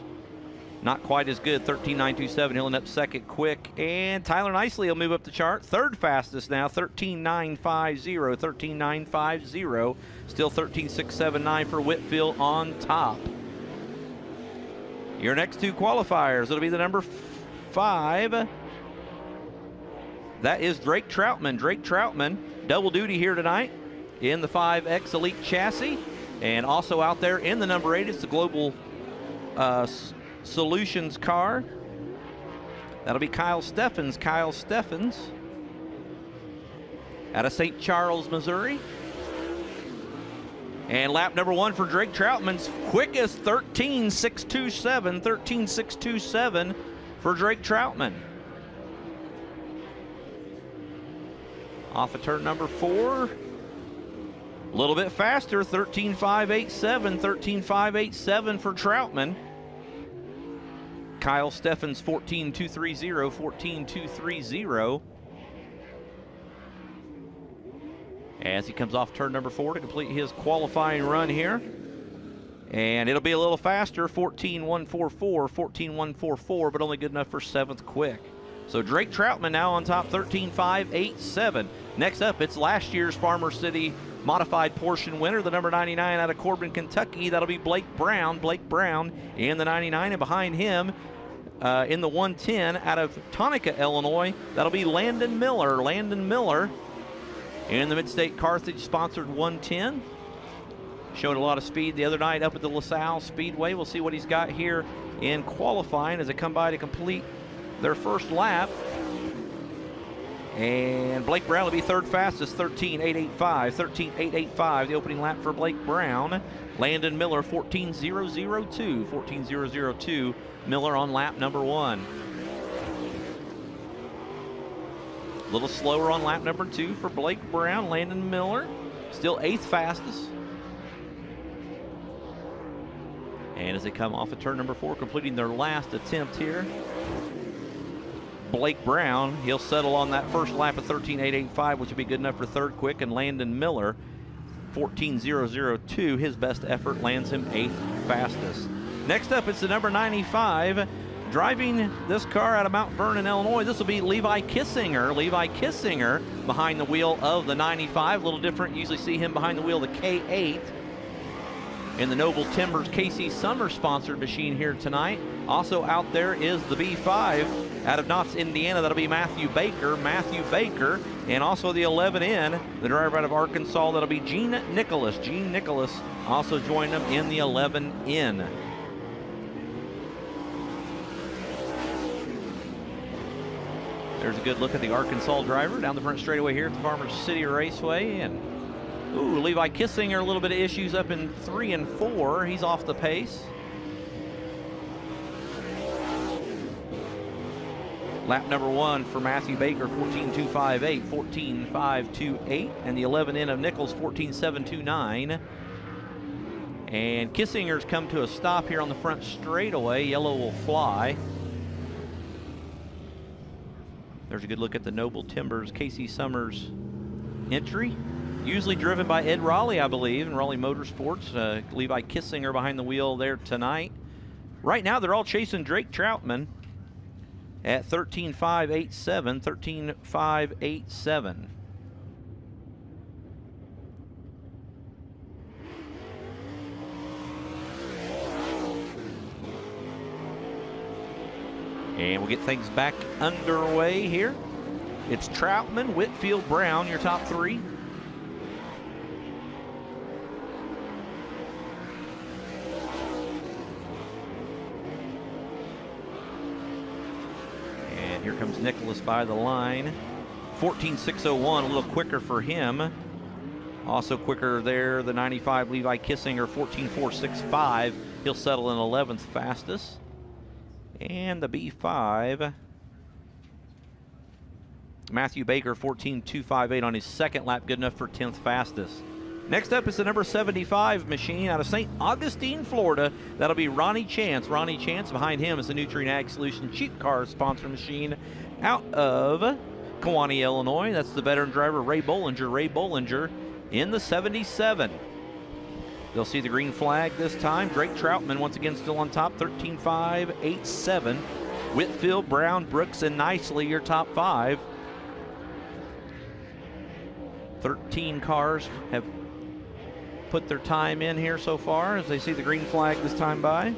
Not quite as good, 13.927. He'll end up second quick. And Tyler Nicely will move up the chart. Third fastest now, 13.950. 13.950. Still 13.679 for Whitfield on top. Your next two qualifiers, it'll be the number 5. That is Drake Troutman. Drake Troutman, double duty here tonight in the 5X Elite chassis. And also out there in the number 8, it's the Global Solutions car. That'll be Kyle Steffens. Kyle Steffens out of St. Charles, Missouri. And lap number 1 for Drake Troutman's quickest, 13.627. 13.627 for Drake Troutman. Off of turn number 4. A little bit faster, 13.587. 13.587 for Troutman. Kyle Steffens, 14.230. 14.230. As he comes off turn number 4 to complete his qualifying run here. And it'll be a little faster, 14.144. 14.144, but only good enough for 7th quick. So Drake Troutman now on top, 13.587. Next up, it's last year's Farmer City Modified Portion winner, the number 99 out of Corbin, Kentucky. That'll be Blake Brown. Blake Brown in the 99, and behind him in the 110 out of Tonica, Illinois, that'll be Landon Miller. Landon Miller in the Midstate Carthage sponsored 110. Showed a lot of speed the other night up at the LaSalle Speedway. We'll see what he's got here in qualifying as they come by to complete their first lap. And Blake Brown will be third fastest, 13.885. 13.885, the opening lap for Blake Brown. Landon Miller, 14.002. 14.002, Miller on lap number 1. A little slower on lap number 2 for Blake Brown. Landon Miller, still 8th fastest. And as they come off of turn number 4, completing their last attempt here, Blake Brown, he'll settle on that first lap of 13.885, which will be good enough for 3rd quick, and Landon Miller, 14.002, his best effort lands him 8th fastest. Next up, it's the number 95. Driving this car out of Mount Vernon, Illinois, this will be Levi Kissinger. Levi Kissinger behind the wheel of the 95. A little different, usually see him behind the wheel of the K8. In the Noble Timbers KC Summer sponsored machine here tonight. Also out there is the B5 out of Knott's, Indiana. That'll be Matthew Baker. Matthew Baker. And also the 11N, the driver out of Arkansas. That'll be Gene Nicholas. Gene Nicholas also joined them in the 11N. There's a good look at the Arkansas driver down the front straightaway here at the Farmers City Raceway. And ooh, Levi Kissinger, a little bit of issues up in 3 and 4. He's off the pace. Lap number 1 for Matthew Baker, 14.258. 14.528. And the 11N of Nichols, 14.729. And Kissinger's come to a stop here on the front straightaway. Yellow will fly. There's a good look at the Noble Timbers KC Summers entry. Usually driven by Ed Raleigh, I believe, in Raleigh Motorsports. Levi Kissinger behind the wheel there tonight. Right now, they're all chasing Drake Troutman at 13.587. 13.587. And we'll get things back underway here. It's Troutman, Whitfield, Brown, your top 3. And here comes Nicholas by the line. 14.601, a little quicker for him. Also quicker there, the 95 Levi Kissinger, 14.465. He'll settle in 11th fastest. And the B5, Matthew Baker, 14.258 on his second lap, good enough for 10th fastest. Next up is the number 75 machine out of St. Augustine, Florida. That'll be Ronnie Chance. Ronnie Chance, behind him is the Nutrien Ag Solution Cheap Car sponsor machine out of Kewanee, Illinois. That's the veteran driver Ray Bollinger. Ray Bollinger in the 77. They'll see the green flag this time. Drake Troutman once again still on top, 13.587. Whitfield, Brown, Brooks, and Nicely your top 5. 13 cars have put their time in here so far as they see the green flag this time by.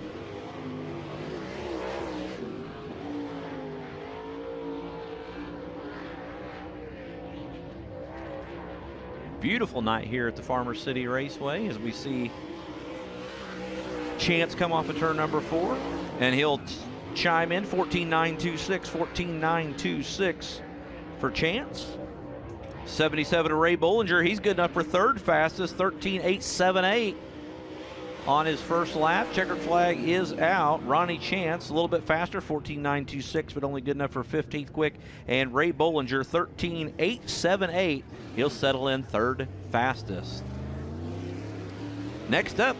Beautiful night here at the Farmers City Raceway as we see Chance come off of turn number 4, and he'll chime in 14.926, 14.926 for Chance. 77 to Ray Bollinger. He's good enough for third fastest, 13.878 on his first lap. Checkered flag is out. Ronnie Chance a little bit faster, 14.926, but only good enough for 15th quick. And Ray Bollinger, 13.878. He'll settle in third fastest. Next up,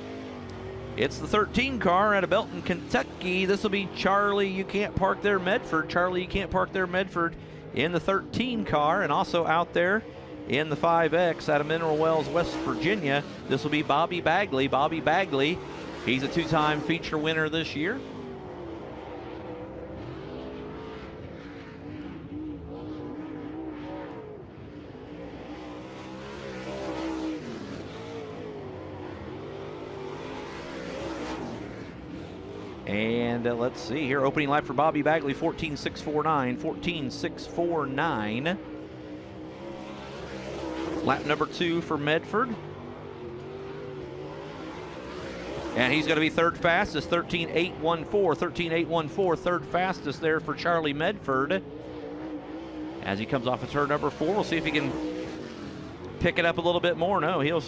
it's the 13 car out of Belton, Kentucky. This will be Charlie You Can't Park There Medford. Charlie You Can't Park There Medford in the 13 car, and also out there in the 5X out of Mineral Wells, West Virginia. This will be Bobby Bagley. Bobby Bagley, he's a 2-time feature winner this year. And let's see here, opening lap for Bobby Bagley, 14.649, 14.649. Lap number 2 for Medford. And he's going to be third fastest, 13.814, 13.814, third fastest there for Charlie Medford. As he comes off of turn number 4, we'll see if he can pick it up a little bit more. No, he'll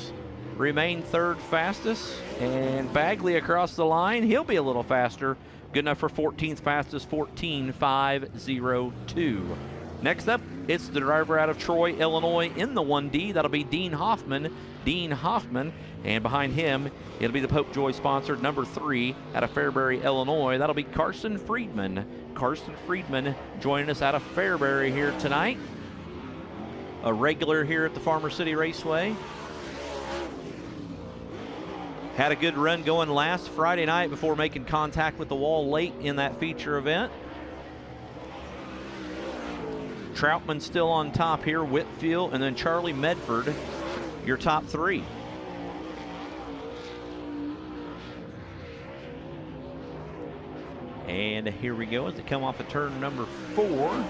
remain third fastest. And Bagley across the line, he'll be a little faster. Good enough for 14th fastest, 14.502. Next up, it's the driver out of Troy, Illinois in the 1D. That'll be Dean Hoffman. Dean Hoffman. And behind him, it'll be the Pope Joy sponsored number 3 out of Fairbury, Illinois. That'll be Carson Friedman. Carson Friedman joining us out of Fairbury here tonight. A regular here at the Farmer City Raceway. Had a good run going last Friday night before making contact with the wall late in that feature event. Troutman still on top here, Whitfield, and then Charlie Medford, your top 3. And here we go as they come off of turn number 4.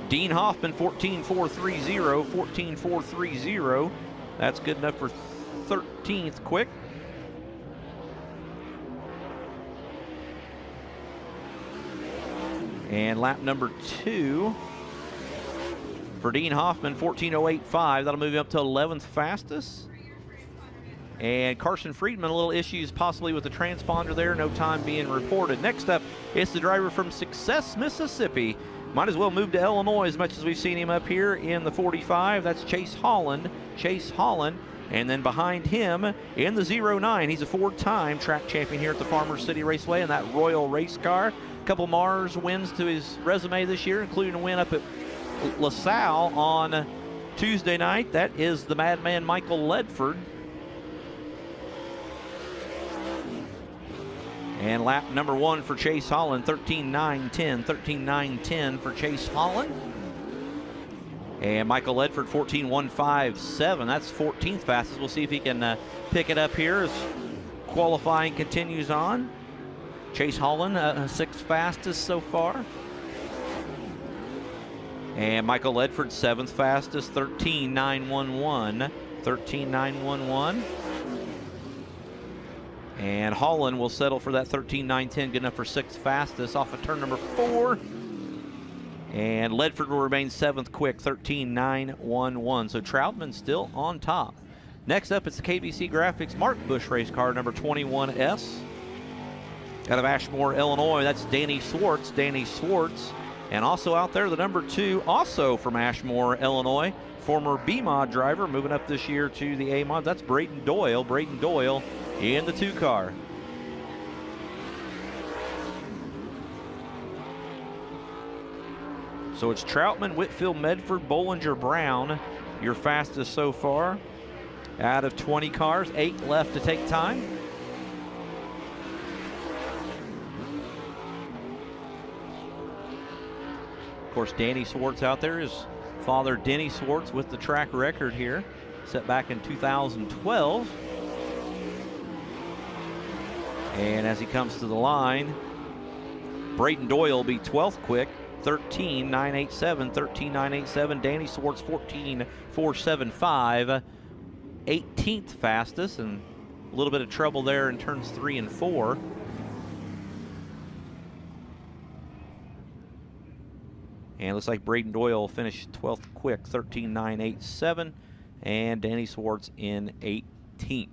Dean Hoffman, 14.430, 14.430. That's good enough for 13th quick. And lap number 2 for Dean Hoffman, 14.085. That'll move him up to 11th fastest. And Carson Friedman, a little issues possibly with the transponder there. No time being reported. Next up, it's the driver from Success, Mississippi. Might as well move to Illinois as much as we've seen him up here in the 45. That's Chase Holland. Chase Holland. And then behind him in the 09, he's a 4-time track champion here at the Farmers City Raceway in that Royal race car. A couple Mars wins to his resume this year, including a win up at LaSalle on Tuesday night. That is the madman Michael Ledford. And lap number 1 for Chase Holland, 13.910, 13.910 for Chase Holland. And Michael Ledford, 14.157. That's 14th fastest. We'll see if he can pick it up here as qualifying continues on. Chase Holland, 6th fastest so far. And Michael Ledford, 7th fastest, 13.911. 13.911. And Holland will settle for that 13.910, good enough for 6th fastest off of turn number 4. And Ledford will remain 7th quick, 13.911. So Troutman still on top. Next up, it's the KBC Graphics Mark Bush race car, number 21S. Out of Ashmore, Illinois, that's Danny Swartz. Danny Swartz. And also out there, the number 2, also from Ashmore, Illinois. Former B-Mod driver, moving up this year to the A-Mod. That's Braden Doyle. Braden Doyle in the 2 car. So it's Troutman, Whitfield, Medford, Bollinger, Brown, your fastest so far. out of 20 cars, 8 left to take time. Of course, Danny Swartz out there, his father Denny Swartz with the track record here, set back in 2012. And as he comes to the line, Braden Doyle will be 12th quick, 13.987, 13.987. Danny Swartz 14.475, 18th fastest, and a little bit of trouble there in turns 3 and 4. And it looks like Braden Doyle finished 12th quick, 13.987, and Danny Swartz in 18th.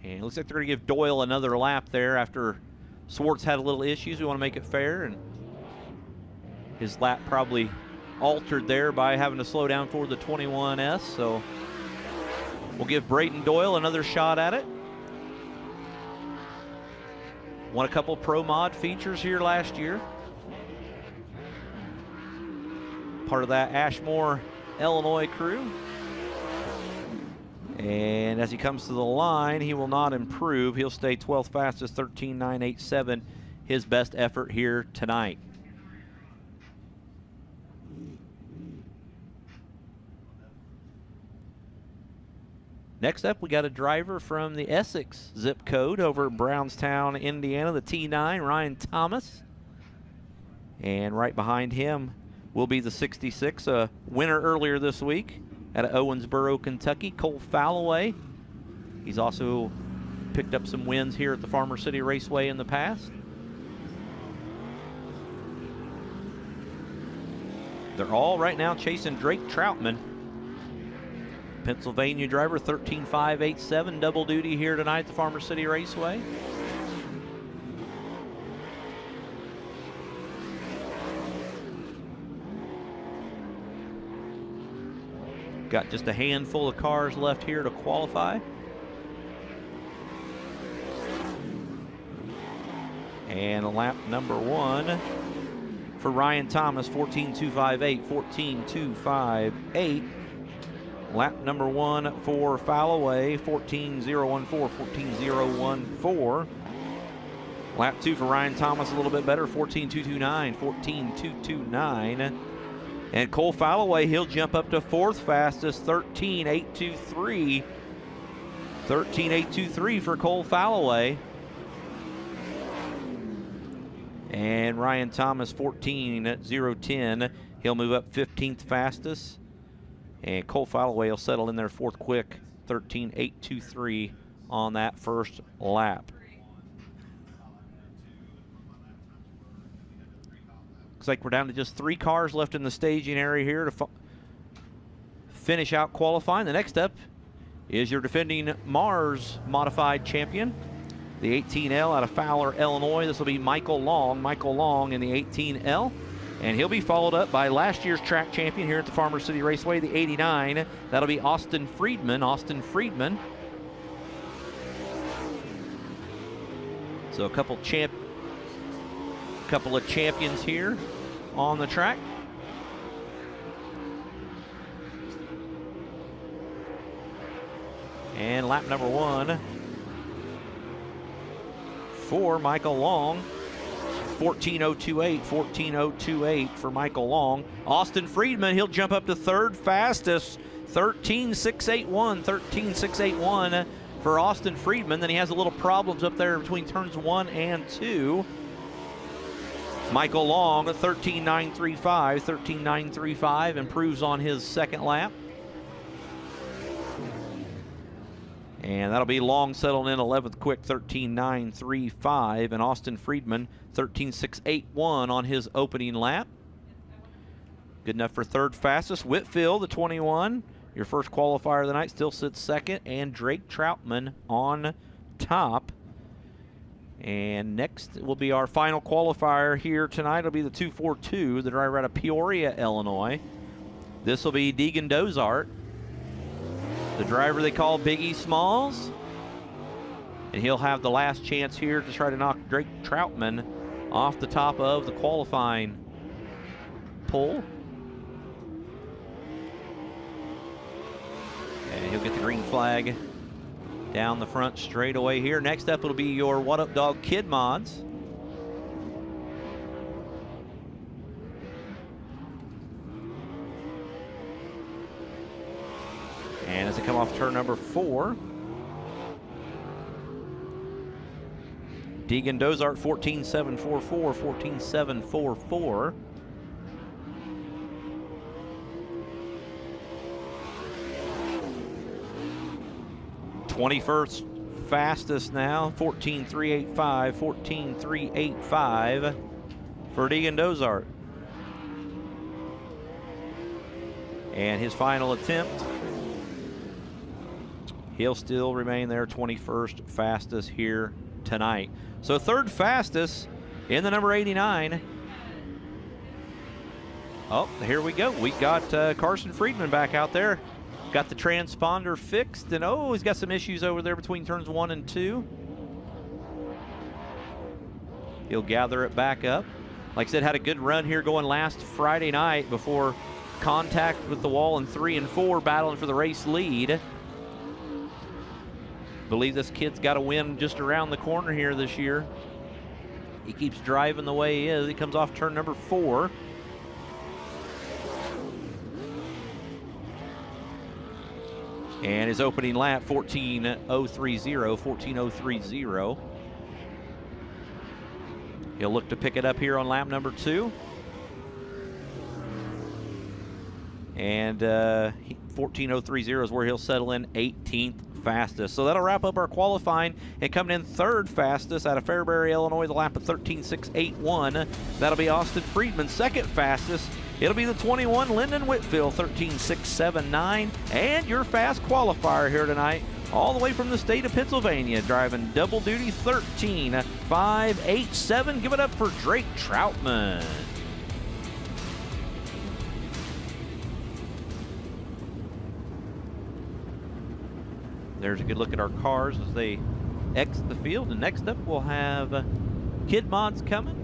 And it looks like they're going to give Doyle another lap there after Swartz had a little issues. We want to make it fair, and his lap probably altered there by having to slow down for the 21S. So we'll give Braden Doyle another shot at it. Won a couple Pro Mod features here last year. Part of that Ashmore, Illinois crew. And as he comes to the line, he will not improve. He'll stay 12th fastest, 13.987, his best effort here tonight. Next up, we got a driver from the Essex zip code over in Brownstown, Indiana, the T9, Ryan Thomas. And right behind him will be the 66, a winner earlier this week out of Owensboro, Kentucky, Cole Falloway. He's also picked up some wins here at the Farmer City Raceway in the past. They're all right now chasing Drake Troutman. Pennsylvania driver, 13.587, double duty here tonight at the Farmer City Raceway. Got just a handful of cars left here to qualify. And lap number 1 for Ryan Thomas, 14.258, 14.258. Lap number 1 for Falloway, 14.014, 14.014. Lap 2 for Ryan Thomas, a little bit better, 14.229, 14.229. And Cole Falloway, he'll jump up to 4th fastest, 13.823. 13.823 for Cole Falloway. And Ryan Thomas, 14.010. He'll move up 15th fastest. And Cole Falloway will settle in there 4th quick, 13.823 on that first lap. Looks like we're down to just 3 cars left in the staging area here to finish out qualifying. The next up is your defending Mars modified champion, the 18L out of Fowler, Illinois. This will be Michael Long. Michael Long in the 18L. And he'll be followed up by last year's track champion here at the Farmer City Raceway, the 89. That'll be Austin Friedman. Austin Friedman. So a couple of champions here on the track. And lap number 1 for Michael Long. 14.028, 14.028 for Michael Long. Austin Friedman, he'll jump up to 3rd fastest, 13.681, 13.681 for Austin Friedman. Then he has a little problems up there between turns 1 and 2. Michael Long, 13.935, 13.935, improves on his second lap. And that'll be Long settling in 11th quick, 13.935, and Austin Friedman, 13.681 on his opening lap. Good enough for 3rd fastest. Whitfield, the 21, your first qualifier of the night, still sits 2nd, and Drake Troutman on top. And next will be our final qualifier here tonight. It'll be the 242, the driver out of Peoria, Illinois. This will be Deegan Dozart, the driver they call Biggie Smalls. And he'll have the last chance here to try to knock Drake Troutman off the top of the qualifying pole. And he'll get the green flag down the front straightaway here. Next up, it'll be your What Up Dog Kid Mods. And as they come off turn number 4, Deegan Dozart 14.744, 14.744. '21st fastest now, 14.385, 14.385 for Deegan Dozart. And his final attempt, he'll still remain there, 21st fastest here tonight. So third fastest in the number 89. Oh, here we go. We got Carson Friedman back out there. Got the transponder fixed, and oh, he's got some issues over there between turns 1 and 2. He'll gather it back up. Like I said, had a good run here going last Friday night before contact with the wall in 3 and 4, battling for the race lead. Believe this kid's got a win just around the corner here this year. He keeps driving the way he is. He comes off turn number 4. And his opening lap, 14.030, 14.030. He'll look to pick it up here on lap number 2. And 14.030 is where he'll settle in, 18th fastest. So that'll wrap up our qualifying. And coming in third fastest out of Fairbury, Illinois, the lap of 13.681. That'll be Austin Friedman. Second fastest, it'll be the 21 Lyndon Whitfield, 13.679. And your fast qualifier here tonight, all the way from the state of Pennsylvania, driving double duty, 13.587. Give it up for Drake Troutman. There's a good look at our cars as they exit the field. And next up, we'll have Kid Mods coming.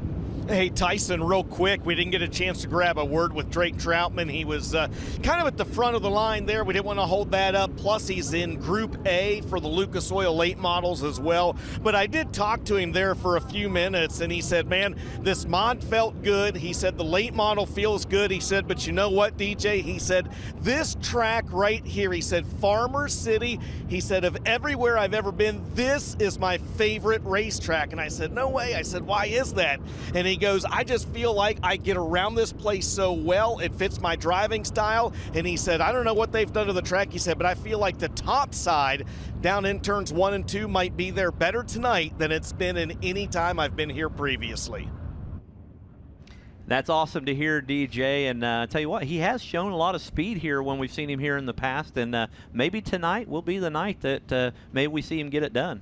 Hey, Tyson, real quick, we didn't get a chance to grab a word with Drake Troutman. He was kind of at the front of the line there. We didn't want to hold that up. Plus, he's in Group A for the Lucas Oil late models as well. But I did talk to him there for a few minutes, and he said, man, this mod felt good. He said the late model feels good. He said, but you know what, DJ? He said, this track right here, he said, Farmer City, he said, of everywhere I've ever been, this is my favorite racetrack. And I said, no way. I said, why is that? And he goes, I just feel like I get around this place so well. It fits my driving style. And he said, I don't know what they've done to the track, he said, but I feel like the top side down in turns 1 and 2 might be there better tonight than it's been in any time I've been here previously. That's awesome to hear, DJ. And tell you what, he has shown a lot of speed here when we've seen him here in the past. And maybe tonight will be the night that maybe we see him get it done.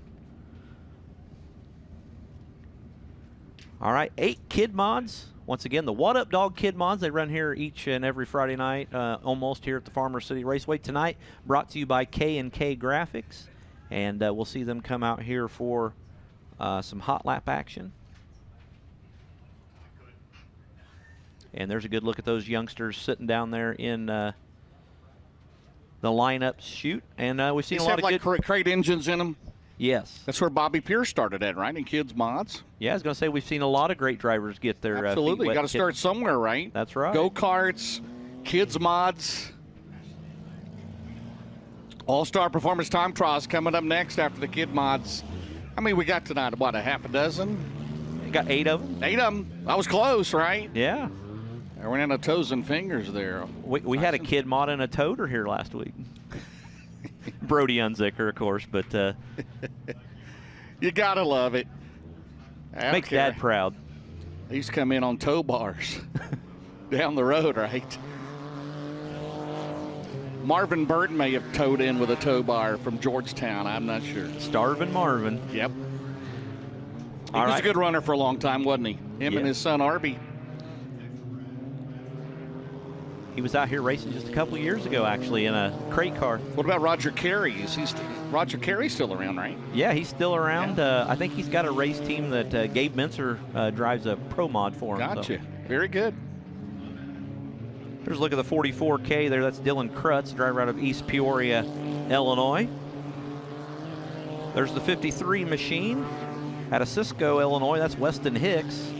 All right, 8 Kid Mods. Once again, the What Up Dog Kid Mods. They run here each and every Friday night, almost here at the Farmer City Raceway. Tonight, brought to you by K&K Graphics. And we'll see them come out here for some hot lap action. And there's a good look at those youngsters sitting down there in the lineup chute. And we've seen a lot of like good crate engines in them. Yes. That's where Bobby Pierce started at, right? In Kids Mods. Yeah, I was going to say we've seen a lot of great drivers get their Absolutely. feet wet. Got to start somewhere, right? That's right. Go-karts, Kids Mods. All-Star Performance Time Trials coming up next after the Kid Mods. I mean, we got tonight, about a half a dozen? We got 8 of them. 8 of them. I was close, right? Yeah. I went into toes and fingers there. We had a Kid Mod and a Toter here last week. Brody Unzicker, of course, but you gotta love it. Makes Dad proud. These come in on tow bars down the road, right? Marvin Burton may have towed in with a tow bar from Georgetown. I'm not sure. Starvin' Marvin. Yep. He was a good runner for a long time, wasn't he? Him and his son Arby. He was out here racing just a couple of years ago, actually, in a crate car. What about Roger Carey? Roger Carey's still around, right? Yeah, he's still around. Yeah. I think he's got a race team that Gabe Mincer drives a pro mod for him. Gotcha. So. Very good. There's a look at the 44K there. That's Dylan Krutz, driver out of East Peoria, Illinois. There's the 53 machine out of Cisco, Illinois. That's Weston Hicks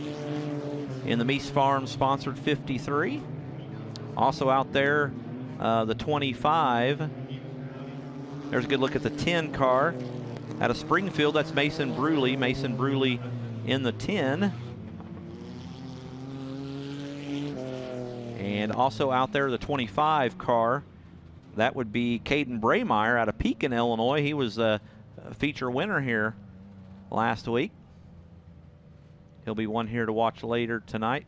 in the Meese Farms sponsored 53. Also out there, the 25. There's a good look at the 10 car out of Springfield. That's Mason Bruley. Mason Bruley in the 10. And also out there, the 25 car. That would be Caden Braymeyer out of Pekin, Illinois. He was a feature winner here last week. He'll be one here to watch later tonight.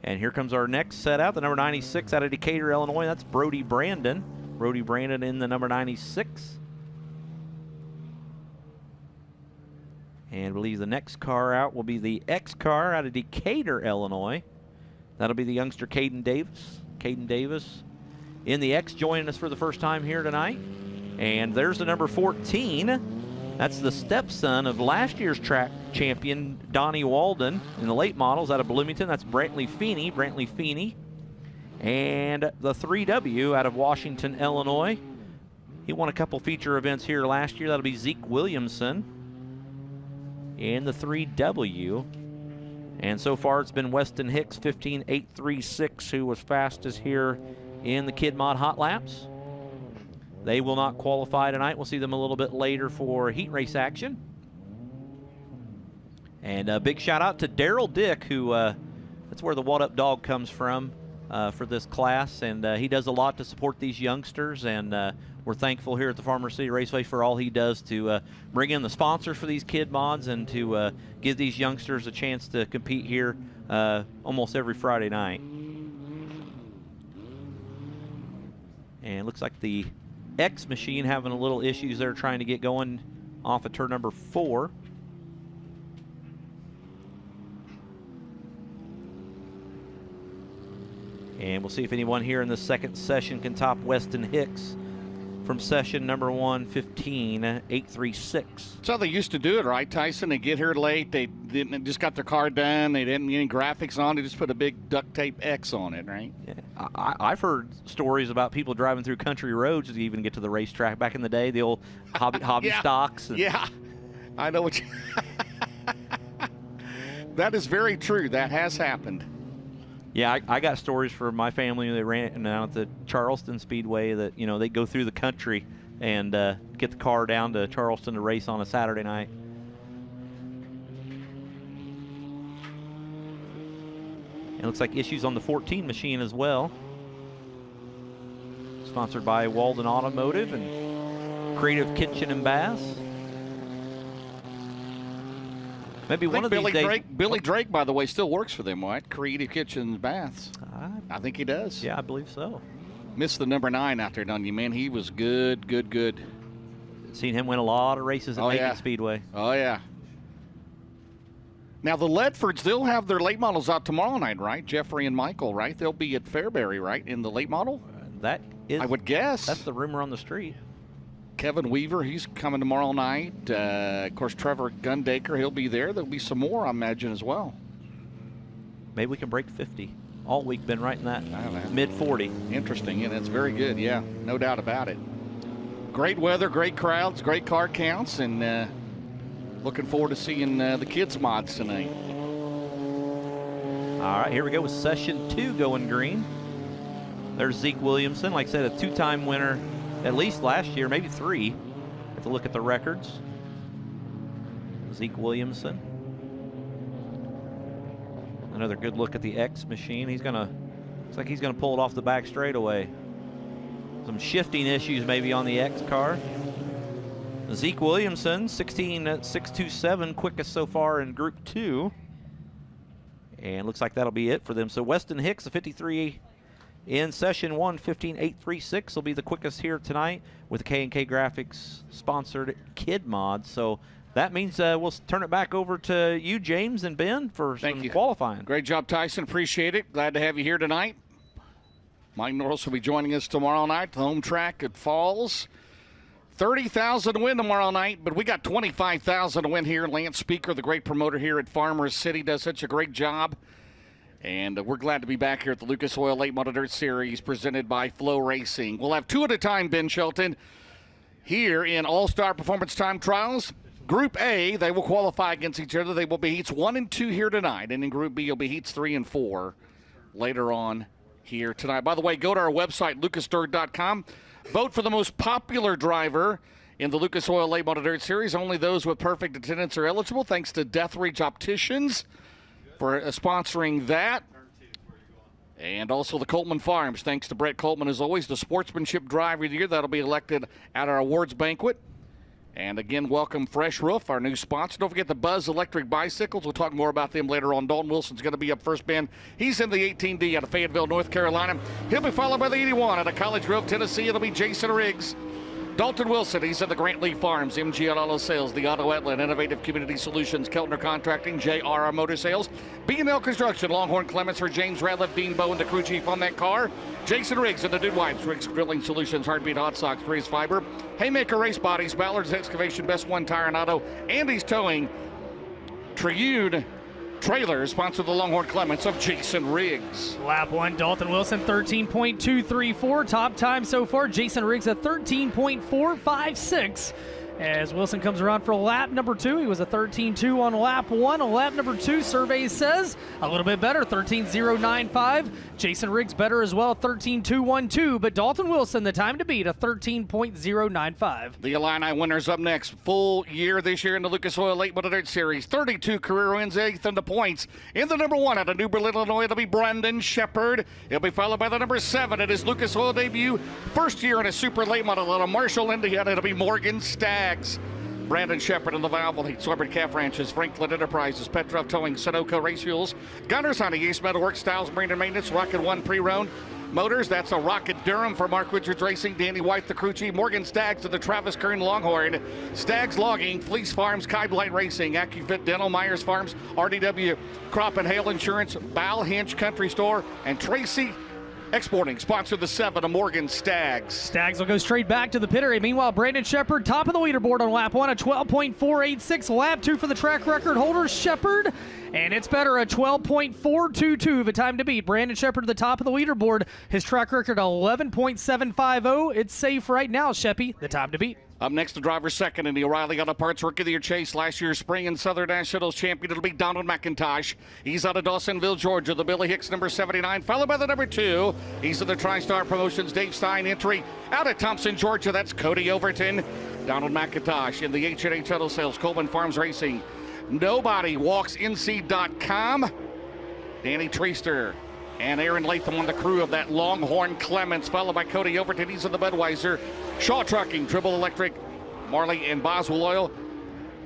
And here comes our next set out, the number 96 out of Decatur, Illinois. That's Brody Brandon. Brody Brandon in the number 96. And I believe the next car out will be the X car out of Decatur, Illinois. That'll be the youngster Caden Davis. Caden Davis in the X joining us for the first time here tonight. And there's the number 14. That's the stepson of last year's track champion, Donnie Walden, in the late models out of Bloomington. That's Brantley Feeney. Brantley Feeney. And the 3W out of Washington, Illinois. He won a couple feature events here last year. That'll be Zeke Williamson in the 3W. And so far it's been Weston Hicks, 15.836, who was fastest here in the Kid Mod Hot Laps. They will not qualify tonight. We'll see them a little bit later for heat race action. And a big shout out to Daryl Dick, who that's where the What Up Dog comes from for this class. And he does a lot to support these youngsters. And we're thankful here at the Farmer City Raceway for all he does to bring in the sponsors for these kid mods and to give these youngsters a chance to compete here almost every Friday night. And it looks like the X machine having a little issues there trying to get going off of turn number 4. And we'll see if anyone here in the second session can top Weston Hicks from session number 1, 15.836. That's how they used to do it, right, Tyson? They get here late. They didn't just got their car done. They didn't get any graphics on. They just put a big duct tape X on it, right? Yeah. I've heard stories about people driving through country roads to even get to the racetrack back in the day, the old hobby Yeah. stocks. Yeah, I know what you... That is very true. That has happened. Yeah, I got stories from my family. They ran down at the Charleston Speedway that, you know, they go through the country and get the car down to Charleston to race on a Saturday night. It looks like issues on the 14 machine as well. Sponsored by Walden Automotive and Creative Kitchen and Baths. Maybe one of these days. Billy Drake, by the way, still works for them, right? Creative Kitchen and Baths. I think he does. Yeah, I believe so. Missed the number 9 out there, don't you, man? He was good. Seen him win a lot of races at Macon Speedway. Oh, yeah. Now, the Ledfords, they'll have their late models out tomorrow night, right? Jeffrey and Michael, right? They'll be at Fairbury, right, in the late model? That is. I would guess. That's the rumor on the street. Kevin Weaver, he's coming tomorrow night. Of course, Trevor Gundaker, he'll be there. There'll be some more, I imagine, as well. Maybe we can break 50. All week been right in that mid-40. Interesting, and it's very good, yeah, no doubt about it. Great weather, great crowds, great car counts, and looking forward to seeing the kids' mods tonight. All right, here we go with session 2 going green. There's Zeke Williamson, like I said, a 2-time winner, at least last year, maybe 3. Have to look at the records. Zeke Williamson. Another good look at the X machine. Looks like he's gonna pull it off the back straightaway. Some shifting issues maybe on the X car. Zeke Williamson, 16.627, quickest so far in Group 2. And looks like that'll be it for them. So Weston Hicks, the 53 in session 1, 15.836 will be the quickest here tonight with the K&K Graphics sponsored Kid Mod. So that means we'll turn it back over to you, James and Ben, for some qualifying. Great job, Tyson. Appreciate it. Glad to have you here tonight. Mike Norris will be joining us tomorrow night, the home track at Falls. 30,000 to win tomorrow night, but we got 25,000 to win here. Lance Speaker, the great promoter here at Farmers City, does such a great job. And we're glad to be back here at the Lucas Oil Late Model Dirt Series presented by FloRacing. We'll have two at a time, Ben Shelton, here in All-Star Performance Time Trials. Group A, they will qualify against each other. They will be heats 1 and 2 here tonight. And in Group B, it'll be heats 3 and 4 later on here tonight. By the way, go to our website, lucasdirt.com. Vote for the most popular driver in the Lucas Oil Late Model Dirt Series. Only those with perfect attendance are eligible. Thanks to Deathridge Opticians for sponsoring that. And also the Coltman Farms. Thanks to Brett Coltman, as always, the Sportsmanship Driver of the Year. That'll be elected at our awards banquet. And again, welcome Fresh Roof, our new sponsor. Don't forget the Buzz Electric Bicycles. We'll talk more about them later on. Dalton Wilson's going to be up first, Ben. He's in the 18D out of Fayetteville, North Carolina. He'll be followed by the 81 out of College Grove, Tennessee. It'll be Jason Riggs. Dalton Wilson, he's at the Grant Lee Farms, MGL Auto Sales, the Auto Outlet, Innovative Community Solutions, Keltner Contracting, JRR Motor Sales, B&L Construction, Longhorn Clements for James Radliff, Dean Bowen, the crew chief on that car. Jason Riggs and the Dude Wipes, Riggs Drilling Solutions, Heartbeat Hot Socks, Race Fiber, Haymaker Race Bodies, Ballard's Excavation, Best One Tire and Auto, Andy's Towing, Tribune Trailers, sponsor the Longhorn Clements of Jason Riggs. Lap 1, Dalton Wilson, 13.234. Top time so far, Jason Riggs at 13.456. As Wilson comes around for lap number 2, he was a 13.2 on lap 1. On lap number 2, survey says a little bit better, 13.095. Jason Riggs better as well, 13.212. But Dalton Wilson, the time to beat, a 13.095. The Illini winners up next. Full year this year in the Lucas Oil Late Model Dirt Series. 32 career wins, 8th in the points. In the number 1 out of New Berlin, Illinois, it'll be Brandon Shepard. He'll be followed by the number 7 at his Lucas Oil debut. First year in a super late model out of Marshall, Indiana, it'll be Morgan Staggs. Brandon Shepard in the Valve Heat, Sorbert Calf Ranches, Franklin Enterprises, Petrov Towing, Sunoco Race Fuels, Gunners Honey, East Metalworks, Styles Marine and Maintenance, Rocket One Pre-Round Motors. That's a Rocket Durham for Mark Richards Racing, Danny White, the crew chief, Morgan Staggs of the Travis Kern Longhorn, Staggs Logging, Fleece Farms, Kai Blight Racing, AccuFit Dental, Myers Farms, RDW Crop and Hail Insurance, Bal Hinch Country Store, and Tracy Exporting, sponsor the 7 of Morgan Staggs. Staggs will go straight back to the pit area. Meanwhile, Brandon Shepard, top of the leaderboard on lap 1, a 12.486. Lap 2 for the track record holder, Shepard. And it's better, a 12.422, the time to beat. Brandon Shepard at the top of the leaderboard. His track record, 11.750. It's safe right now, Sheppy, the time to beat. Up next, the driver's second in the O'Reilly Auto Parts Rookie of the Year chase. Last year's Spring and Southern Nationals champion, it'll be Donald McIntosh. He's out of Dawsonville, Georgia. The Billy Hicks, number 79, followed by the number 2. He's of the TriStar Promotions, Dave Stein entry. Out of Thompson, Georgia, that's Cody Overton. Donald McIntosh in the H&H Auto Sales, Coleman Farms Racing. Nobody walks NC.com. Danny Treaster and Aaron Latham on the crew of that Longhorn Clements, followed by Cody Overton. He's in the Budweiser. Shaw Trucking, Dribble Electric, Marley and Boswell Oil.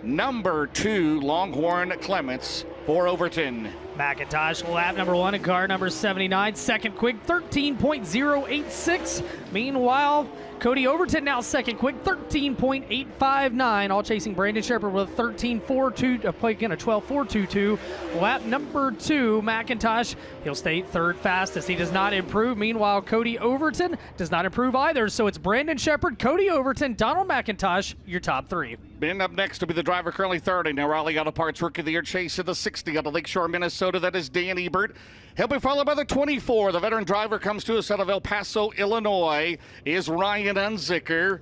Number 2, Longhorn Clements for Overton. McIntosh, lap number 1 in car number 79. Second quick, 13.086. Meanwhile, Cody Overton now second quick, 13.859. All chasing Brandon Shepard with a 12.422. Lap number 2, McIntosh, he'll stay third fastest. He does not improve. Meanwhile, Cody Overton does not improve either. So it's Brandon Shepard, Cody Overton, Donald McIntosh, your top 3. Ben up next to be the driver currently third in O'Reilly Auto Parts Rookie of the Year chase in the 60 out of Lakeshore, Minnesota. That is Dan Ebert. He'll be followed by the 24. The veteran driver comes to us out of El Paso, Illinois, is Ryan Unzicker.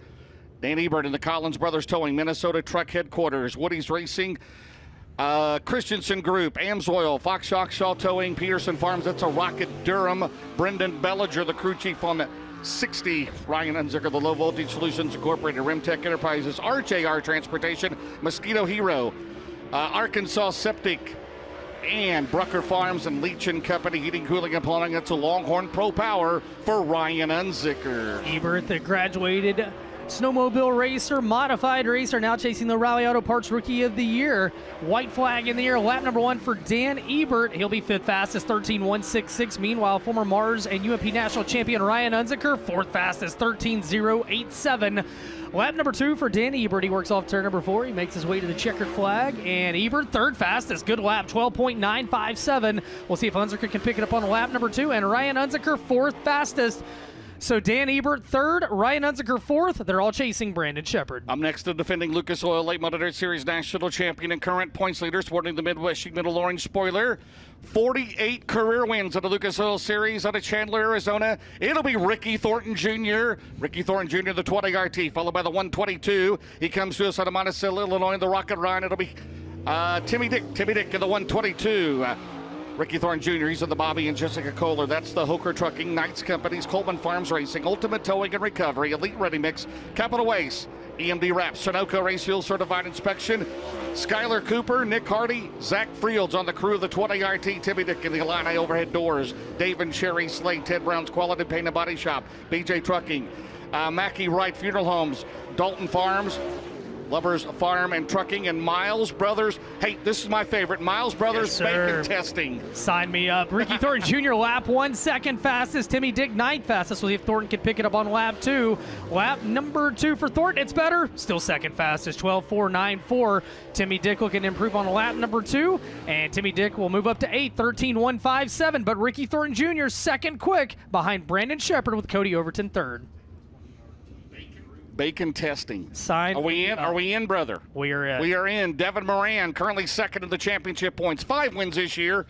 Dan Ebert in the Collins Brothers Towing, Minnesota Truck Headquarters, Woody's Racing, Christensen Group, Amsoil, Fox Shaw Towing, Peterson Farms. That's a Rocket Durham. Brendan Bellinger, the crew chief on the 60. Ryan Unzicker, the Low Voltage Solutions Incorporated, Rimtech Enterprises, RJR Transportation, Mosquito Hero, Arkansas Septic, and Brucker Farms and Leach & Company Heating, Cooling, and Plumbing. That's a Longhorn Pro Power for Ryan Unzicker. Ebert, the graduated snowmobile racer, modified racer, now chasing the O'Reilly Auto Parts Rookie of the Year. White flag in the air, lap number 1 for Dan Ebert. He'll be fifth fastest, 13.166. Meanwhile, former Mars and UMP national champion Ryan Unzicker, fourth fastest, 13.087. Lap number 2 for Dan Ebert. He works off turn number 4. He makes his way to the checkered flag. And Ebert, third fastest. Good lap, 12.957. We'll see if Unzicker can pick it up on lap number 2. And Ryan Unzicker, fourth fastest. So Dan Ebert third, Ryan Unziker fourth. They're all chasing Brandon Shepard. Up next, the defending Lucas Oil Late Model Dirt Series national champion and current points leader, sporting the Midwest Sheet Metal Orange spoiler. 48 career wins at the Lucas Oil Series out of Chandler, Arizona. It'll be Ricky Thornton Jr. Ricky Thornton Jr., the 20 RT, followed by the 122. He comes to us out of Monticello, Illinois, in the Rocket Ryan. It'll be Timmy Dick in the 122. Ricky Thornton Jr., he's in the Bobby and Jessica Kohler. That's the Hoker Trucking, Knights Companies, Coleman Farms Racing, Ultimate Towing and Recovery, Elite Ready Mix, Capital Waste, EMD Wraps, Sunoco Race Fuel Certified Inspection, Skylar Cooper, Nick Hardy, Zach Frields on the crew of the 20 RT, Timmy Dick in the Illini Overhead Doors, Dave and Sherry Slade, Ted Brown's Quality Paint and Body Shop, BJ Trucking, Mackie Wright Funeral Homes, Dalton Farms, Lovers Farm and Trucking, and Miles Brothers. Hey, this is my favorite. Miles Brothers Bacon Testing. Sign me up. Ricky Thornton Jr. lap 1, second fastest. Timmy Dick 9th fastest. We'll see if Thornton can pick it up on lap 2. Lap number 2 for Thornton. It's better. Still second fastest. 12.494. Timmy Dick looking to improve on lap number 2. And Timmy Dick will move up to 8th. 13.157. But Ricky Thornton Jr. second quick behind Brandon Shepard with Cody Overton third. Bacon Testing. Sign. Are we in? Are we in, brother? We are in. We are in. Devin Moran, currently second in the championship points. 5 wins this year.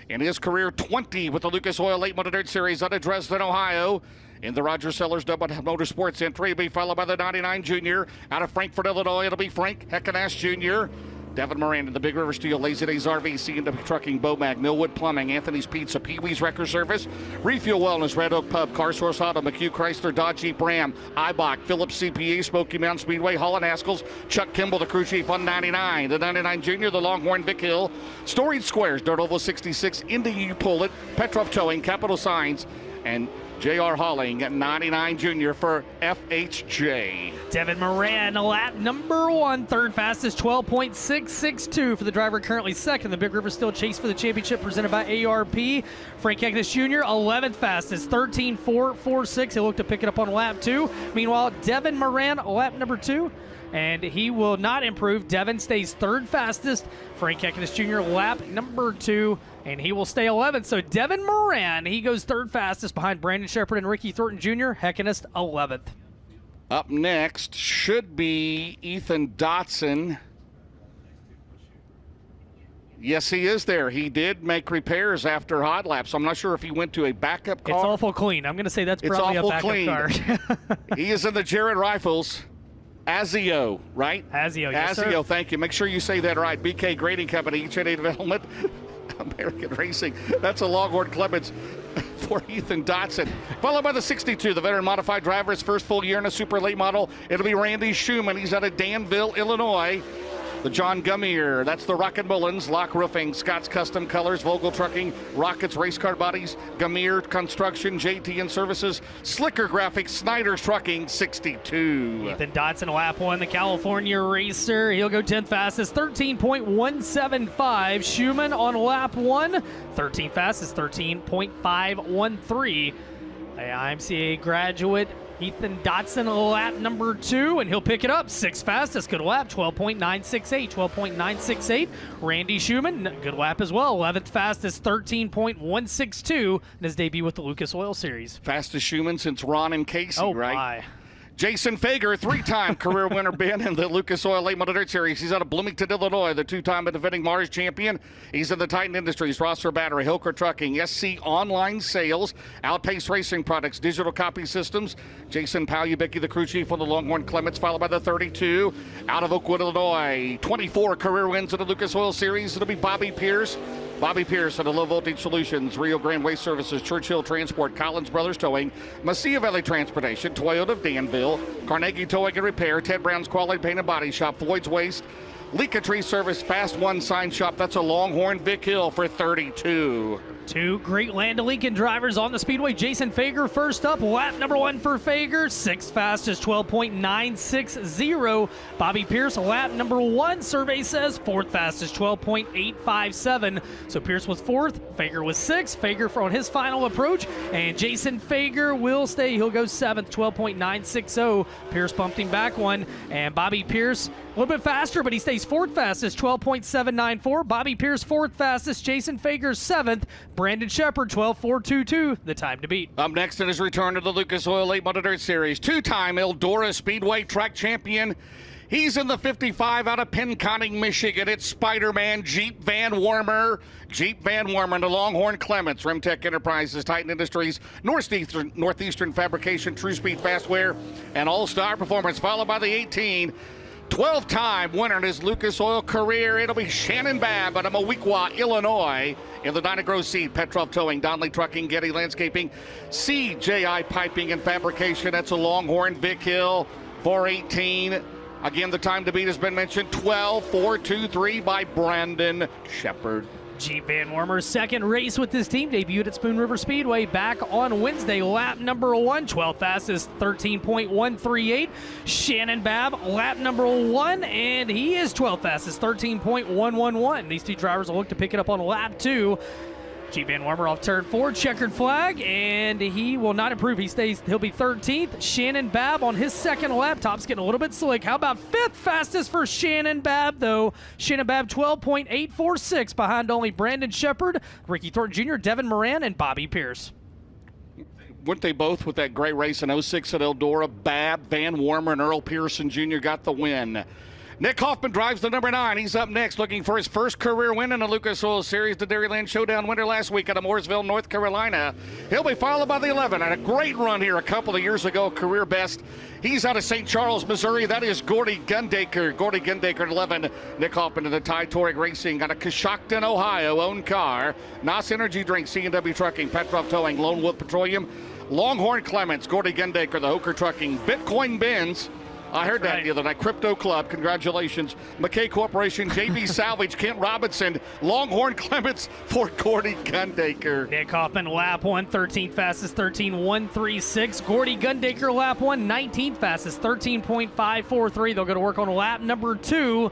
In his career, 20 with the Lucas Oil Late Model Dirt Series out of Dresden, Ohio. In the Roger Sellers Double Motorsports entry, will be followed by the 99 Junior. Out of Frankfort, Illinois, it'll be Frank Heckenash Jr. Devin Moran in the Big River Steel, Lazy Days RV, C&W Trucking, Bomag, Millwood Plumbing, Anthony's Pizza, Pee-wee's Wrecker Service, Refuel Wellness, Red Oak Pub, Car Source Auto, McHugh Chrysler, Dodge Jeep Ram, Ibach, Phillips CPA, Smoky Mountain Speedway, Holland Haskell's, Chuck Kimball, the crew chief on 99, the 99 Junior, the Longhorn Vic Hill, Storied Squares, Dirt Oval 66, Indy You Pull It, Petrov Towing, Capital Signs, and J.R. Halling at 99 Junior for FHJ. Devin Moran, lap number 1, third fastest, 12.662 for the driver currently second. The Big River Steel chase for the championship presented by ARP. Frank Heckenash Jr., 11th fastest, 13.446. He'll look to pick it up on lap 2. Meanwhile, Devin Moran, lap number 2. And he will not improve. Devin stays third fastest. Frank Heckenash Jr. lap number 2, and he will stay 11th. So Devin Moran, he goes third fastest behind Brandon Shepard and Ricky Thornton Jr. Heckenash 11th. Up next should be Ethan Dotson. Yes, he is there. He did make repairs after hot laps. I'm not sure if he went to a backup car. It's awful clean. I'm going to say that's probably a backup car. He is in the Jared Rifles. Azio, right? Azio, yes, Azio, sir. thank you. Make sure you say that right. BK Grading Company, HNA Development, American Racing. That's a Longhorn Clements for Ethan Dotson. Followed by the 62, the veteran modified driver, his first full year in a super late model. It'll be Randy Schumann. He's out of Danville, Illinois. The John Gummier, that's the Rocket Mullins, Lock Roofing, Scott's Custom Colors, Vogel Trucking, Rockets Race Car Bodies, Gummier Construction, JT and Services, Slicker Graphics, Snyder's Trucking, 62. Ethan Dotson, lap 1, the California racer. He'll go 10th fastest, 13.175. Schumann on lap 1, 13th fastest, 13.513. IMCA graduate Ethan Dotson, lap number 2, and he'll pick it up. 6th fastest, good lap, 12.968. 12.968. Randy Schumann, good lap as well. 11th fastest, 13.162 in his debut with the Lucas Oil Series. Fastest Schumann since Ron and Casey, right? My. Jason Fager, 3-time career winner, been in the Lucas Oil Late Model Dirt Series. He's out of Bloomington, Illinois, the 2-time defending Mars champion. He's in the Titan Industries, Rosser Battery, Hilker Trucking, SC Online Sales, Outpace Racing Products, Digital Copy Systems. Jason Palubicky, the crew chief on the Longhorn Clements, followed by the 32. Out of Oakwood, Illinois, 24 career wins in the Lucas Oil Series. It'll be Bobby Pierce. Bobby Pierce of the Low Voltage Solutions, Rio Grande Waste Services, Churchill Transport, Collins Brothers Towing, Mesilla Valley Transportation, Toyota of Danville, Carnegie Towing and Repair, Ted Brown's Quality Paint and Body Shop, Floyd's Waste, Leaka Tree Service, Fast One Sign Shop. That's a Longhorn Vic Hill for 32. 2 great Land O'Lincoln drivers on the speedway. Jason Fager first up, lap number 1 for Fager, 6th fastest, 12.960. Bobby Pierce, lap number 1, survey says 4th fastest, 12.857. So Pierce was 4th, Fager was 6th. Fager on his final approach, and Jason Fager will stay. He'll go 7th, 12.960. Pierce bumped him back 1, and Bobby Pierce a little bit faster, but he stays 4th fastest, 12.794. Bobby Pierce 4th fastest, Jason Fager 7th. Brandon Shepard, 12.422, the time to beat. Up next in his return to the Lucas Oil Late Model Dirt Series, two-time Eldora Speedway track champion. He's in the 55 out of Pinconning, Michigan. It's Spider-Man Jeep Van Wormer. Jeep Van Wormer and the Longhorn Clements, Rimtech Enterprises, Titan Industries, Northeastern Fabrication, True Speed Fastware, and All-Star Performance, followed by the 18. 12-time winner in his Lucas Oil career. It'll be Shannon Babb out of Moweaqua, Illinois. In the Dyna-Gro Seed, Petrov Towing, Donnelly Trucking, Getty Landscaping, CJI Piping and Fabrication. That's a Longhorn. Vic Hill, 418. Again, the time to beat has been mentioned, 12.423 by Brandon Shepard. Jeep Van Wormer's second race with this team debuted at Spoon River Speedway back on Wednesday. Lap number 1, 12th fastest, 13.138. Shannon Babb, lap number 1, and he is 12th fastest, 13.111. These two drivers will look to pick it up on lap 2. Jeep Van Wormer off turn 4, checkered flag, and he will not improve. He'll be 13th. Shannon Babb on his second lap. Top's getting a little bit slick. How about 5th fastest for Shannon Babb, though? Shannon Babb 12.846 behind only Brandon Shepard, Ricky Thornton Jr., Devin Moran, and Bobby Pierce. Weren't they both with that great race in 06 at Eldora? Babb, Van Wormer, and Earl Pearson Jr. got the win. Nick Hoffman drives the number 9. He's up next, looking for his first career win in the Lucas Oil Series. The Dairyland Showdown winner last week out of Mooresville, North Carolina. He'll be followed by the 11. And a great run here a couple of years ago, career best. He's out of St. Charles, Missouri. That is Gordy Gundaker. Gordy Gundaker at 11. Nick Hoffman in the Ty Touring Racing out of Coshocton, Ohio. Own car. NOS Energy Drink, C&W Trucking, Petrov Towing, Lone Wolf Petroleum. Longhorn Clements, Gordy Gundaker, the Hoker Trucking, Bitcoin Benz. I heard that the other night. Crypto Club, congratulations. McKay Corporation, JB Salvage, Kent Robinson, Longhorn Clements for Gordy Gundaker. Nick Hoffman, lap 1, 13th fastest, 13.136. Gordy Gundaker, lap 1, 19th fastest, 13.543. They'll go to work on lap number 2.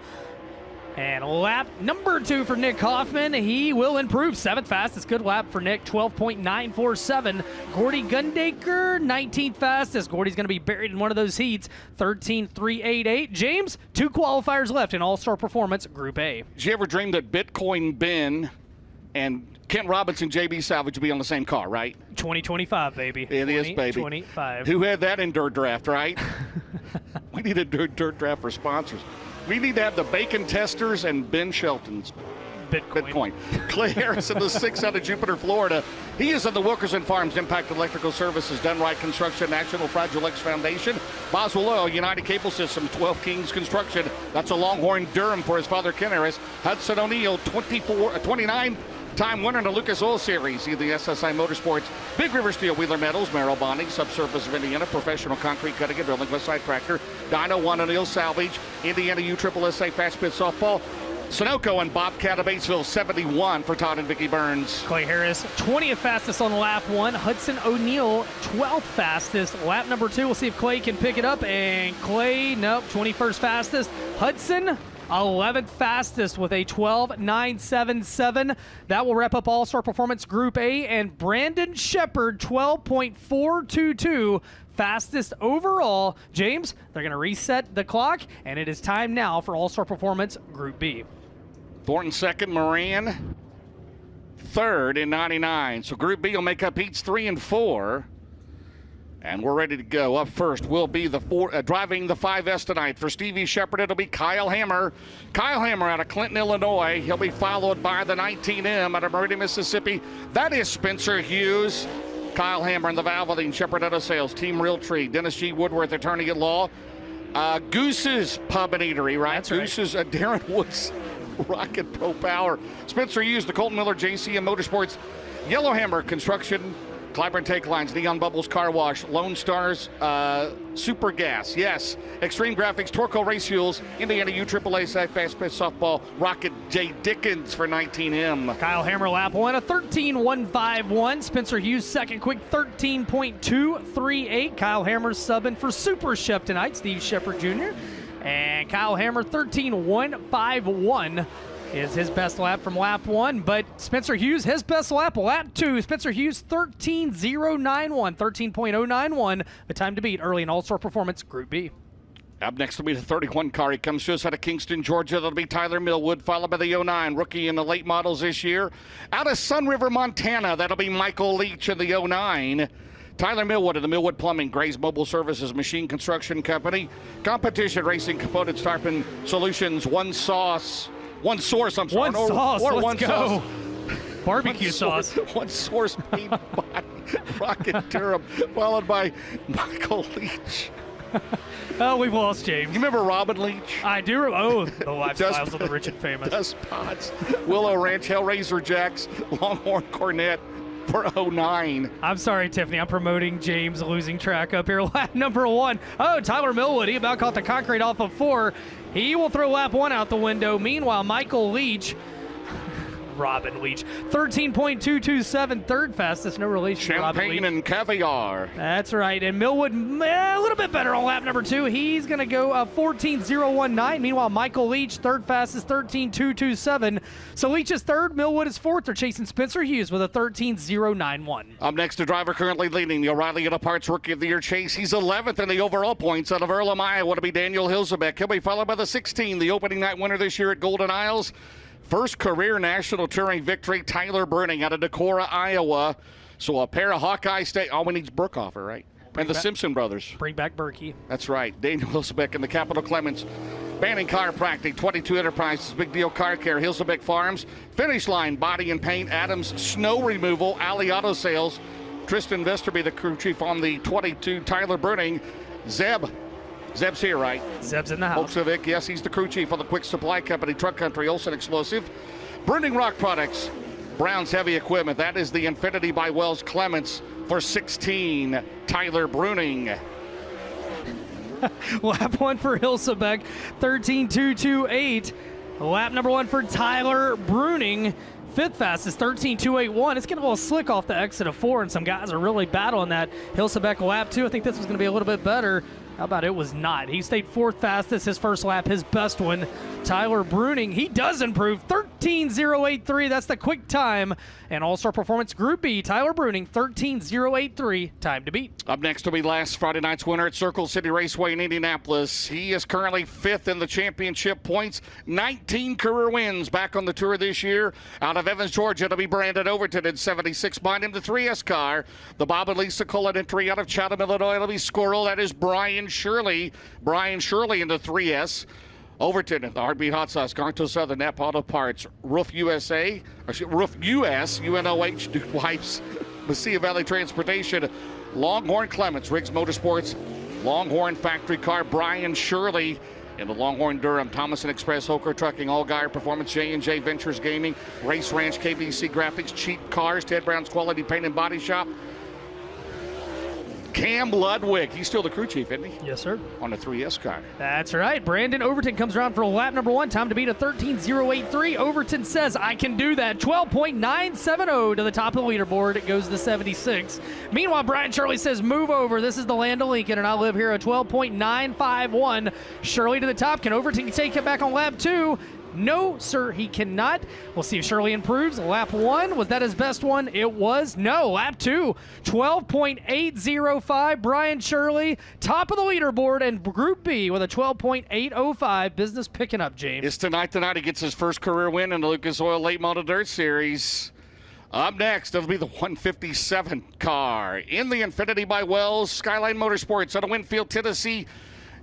And lap number 2 for Nick Hoffman. He will improve. 7th fastest. Good lap for Nick. 12.947. Gordy Gundaker, 19th fastest. Gordy's going to be buried in one of those heats. 13.388. James, 2 qualifiers left in All-Star Performance Group A. Did you ever dream that Bitcoin Ben and Kent Robinson, JB Salvage would be on the same car, right? 2025, baby. It is, baby. 2025. Who had that in Dirt Draft, right? We need a Dirt Draft for sponsors. We need to have the Bacon Testers and Ben Shelton's Bitcoin. Clay Harrison, the 6th out of Jupiter, Florida. He is in the Wilkerson Farms Impact Electrical Services, Done Right Construction, National Fragile X Foundation, Boswell Oil, United Cable Systems, 12 Kings Construction. That's a Longhorn Durham for his father, Ken Harris. Hudson O'Neill, 29-time winner in the Lucas Oil Series. He the SSI Motorsports, Big River Steel, Wheeler Metals, Merrill Bonding, Subsurface of Indiana, Professional Concrete Cutting and Drilling, Westside Tractor, Dyno One O'Neill Salvage, Indiana USSSA Fast Pit Softball, Sunoco and Bobcat of Batesville, 71 for Todd and Vicki Burns. Clay Harris, 20th fastest on lap 1. Hudson O'Neill, 12th fastest. Lap number 2, we'll see if Clay can pick it up. And Clay, nope, 21st fastest. Hudson, 11th fastest with a 12.977. That will wrap up All-Star Performance Group A. And Brandon Shepard, 12.422. Fastest overall. James, they're going to reset the clock, and it is time now for All-Star Performance Group B. Thornton 2nd, Moran 3rd in 99. So Group B will make up heats 3 and 4. And we're ready to go. Up first will be the driving the 5S tonight. For Stevie Shepard, it'll be Kyle Hammer. Kyle Hammer out of Clinton, Illinois. He'll be followed by the 19M out of Meridian, Mississippi. That is Spencer Hughes. Kyle Hammer in the Valvoline, Shepard Auto Sales, Team Realtree, Dennis G. Woodworth, Attorney at Law. Goose's Pub and Eatery, right? That's Goose's, Darren Woods, Rocket Pro Power. Spencer Hughes, the Colton Miller, JCM Motorsports, Yellowhammer Construction, Clyburn Take Lines, Neon Bubbles Car Wash, Lone Stars, Super Gas, yes. Extreme Graphics, Torco Race Fuels, Indiana USSSA Fast Pitch Softball, Rocket J. Dickens for 19M. Kyle Hammer, lap 1, a 13.151. Spencer Hughes, second quick, 13.238. Kyle Hammer subbing for Super Shep tonight, Steve Shepard Jr. And Kyle Hammer, 13.151. is his best lap from lap 1, but Spencer Hughes, his best lap 2. Spencer Hughes, 13.091, 13.091, the time to beat early in All-Star Performance Group B. Up next will be the 31 car. He comes to us out of Kingston, Georgia. That'll be Tyler Millwood, followed by the 09, rookie in the late models this year. Out of Sun River, Montana, that'll be Michael Leach in the 09. Tyler Millwood of the Millwood Plumbing, Gray's Mobile Services Machine Construction Company. Competition Racing Components Tarpon Solutions, one source, or let's one go. Sauce. Barbecue sauce. One source paint by Rocket Durham, followed by Michael Leach. Oh, we've lost James. You remember Robin Leach? I do. The lifestyles of the rich and famous. Dust Pots, Willow Ranch, Hellraiser Jacks, Longhorn Cornet for 09. I'm sorry, Tiffany. I'm promoting James losing track up here. Lap number 1. Oh, Tyler Millwood. He about caught the concrete off of 4. He will throw lap 1 out the window. Meanwhile, Michael Leach, Robin Leach, 13.227, third fastest, no relation to Robin Leach. Champagne and caviar. That's right. And Millwood, a little bit better on lap number 2. He's going to go 14.019. Meanwhile, Michael Leach, third fastest, 13.227. So Leach is third, Millwood is fourth. They're chasing Spencer Hughes with a 13.091. Up next, the driver currently leading the O'Reilly Auto Parts Rookie of the Year chase. He's 11th in the overall points out of Earlham, Iowa, to be Daniel Hilzebeck. He'll be followed by the 16, the opening night winner this year at Golden Isles. First career national touring victory, Tyler Bruning out of Decorah, Iowa. So a pair of Hawkeye State. All we need is Brookhofer, right? And the Simpson brothers. Bring back Berkey. That's right. Daniel Hilzebeck and the Capital Clements. Banning Chiropractic, 22 Enterprises, Big Deal Car Care, Hilzebeck Farms. Finish Line, Body and Paint, Adams Snow Removal, Alley Auto Sales. Tristan Vesterby, the crew chief on the 22. Tyler Bruning. Zeb's here, right? Zeb's in the house. Volkswagen, yes, he's the crew chief on the Quick Supply Company, Truck Country, Olson Explosive. Bruning Rock Products, Brown's Heavy Equipment. That is the Infinity by Wells Clements for 16, Tyler Bruning. Lap 1 for Hilzebeck, 13.228. Lap number 1 for Tyler Bruning. Fifth fastest, 13.281. It's getting a little slick off the exit of 4, and some guys are really battling that. Hilzebeck lap 2, I think this was going to be a little bit better. How about it was not? He stayed fourth fastest, his first lap, his best one. Tyler Bruning, he does improve, 13.083. That's the quick time. And All-Star Performance Group B, Tyler Bruning, 13.083, time to beat. Up next will be last Friday night's winner at Circle City Raceway in Indianapolis. He is currently 5th in the championship points, 19 career wins back on the tour this year. Out of Evans, Georgia, it'll be Brandon Overton in 76. Behind him, the 3S car. The Bob and Lisa Cullen entry out of Chatham, Illinois. It'll be Squirrel. That is Brian Shirley. Brian Shirley in the 3S. Overton at the Heartbeat Hot Sauce, Garnto Southern, Nap Auto Parts, Roof USA, Roof US, UNOH, Duke Wipes, Mesilla Valley Transportation, Longhorn Clements, Riggs Motorsports, Longhorn Factory Car, Brian Shirley in the Longhorn Durham, Thomas & Express, Hoker Trucking, Allgaier Performance, J&J Ventures Gaming, Race Ranch, KBC Graphics, Cheap Cars, Ted Brown's Quality Paint and Body Shop. Cam Ludwig, he's still the crew chief, isn't he? Yes, sir. On the 3S car. That's right. Brandon Overton comes around for lap number 1. Time to beat a 13.083. Overton says, I can do that. 12.970 to the top of the leaderboard. It goes to 76. Meanwhile, Brian Shirley says, move over. This is the land of Lincoln, and I live here at 12.951. Shirley to the top. Can Overton take it back on lap 2? No, sir, he cannot. We'll see if Shirley improves. Lap 1, was that his best one? It was. No, lap 2, 12.805. Brian Shirley, top of the leaderboard, and Group B with a 12.805. Business picking up, James. It's tonight he gets his first career win in the Lucas Oil Late Model Dirt Series. Up next, it'll be the 157 car in the Infinity by Wells Skyline Motorsports out of Winfield, Tennessee.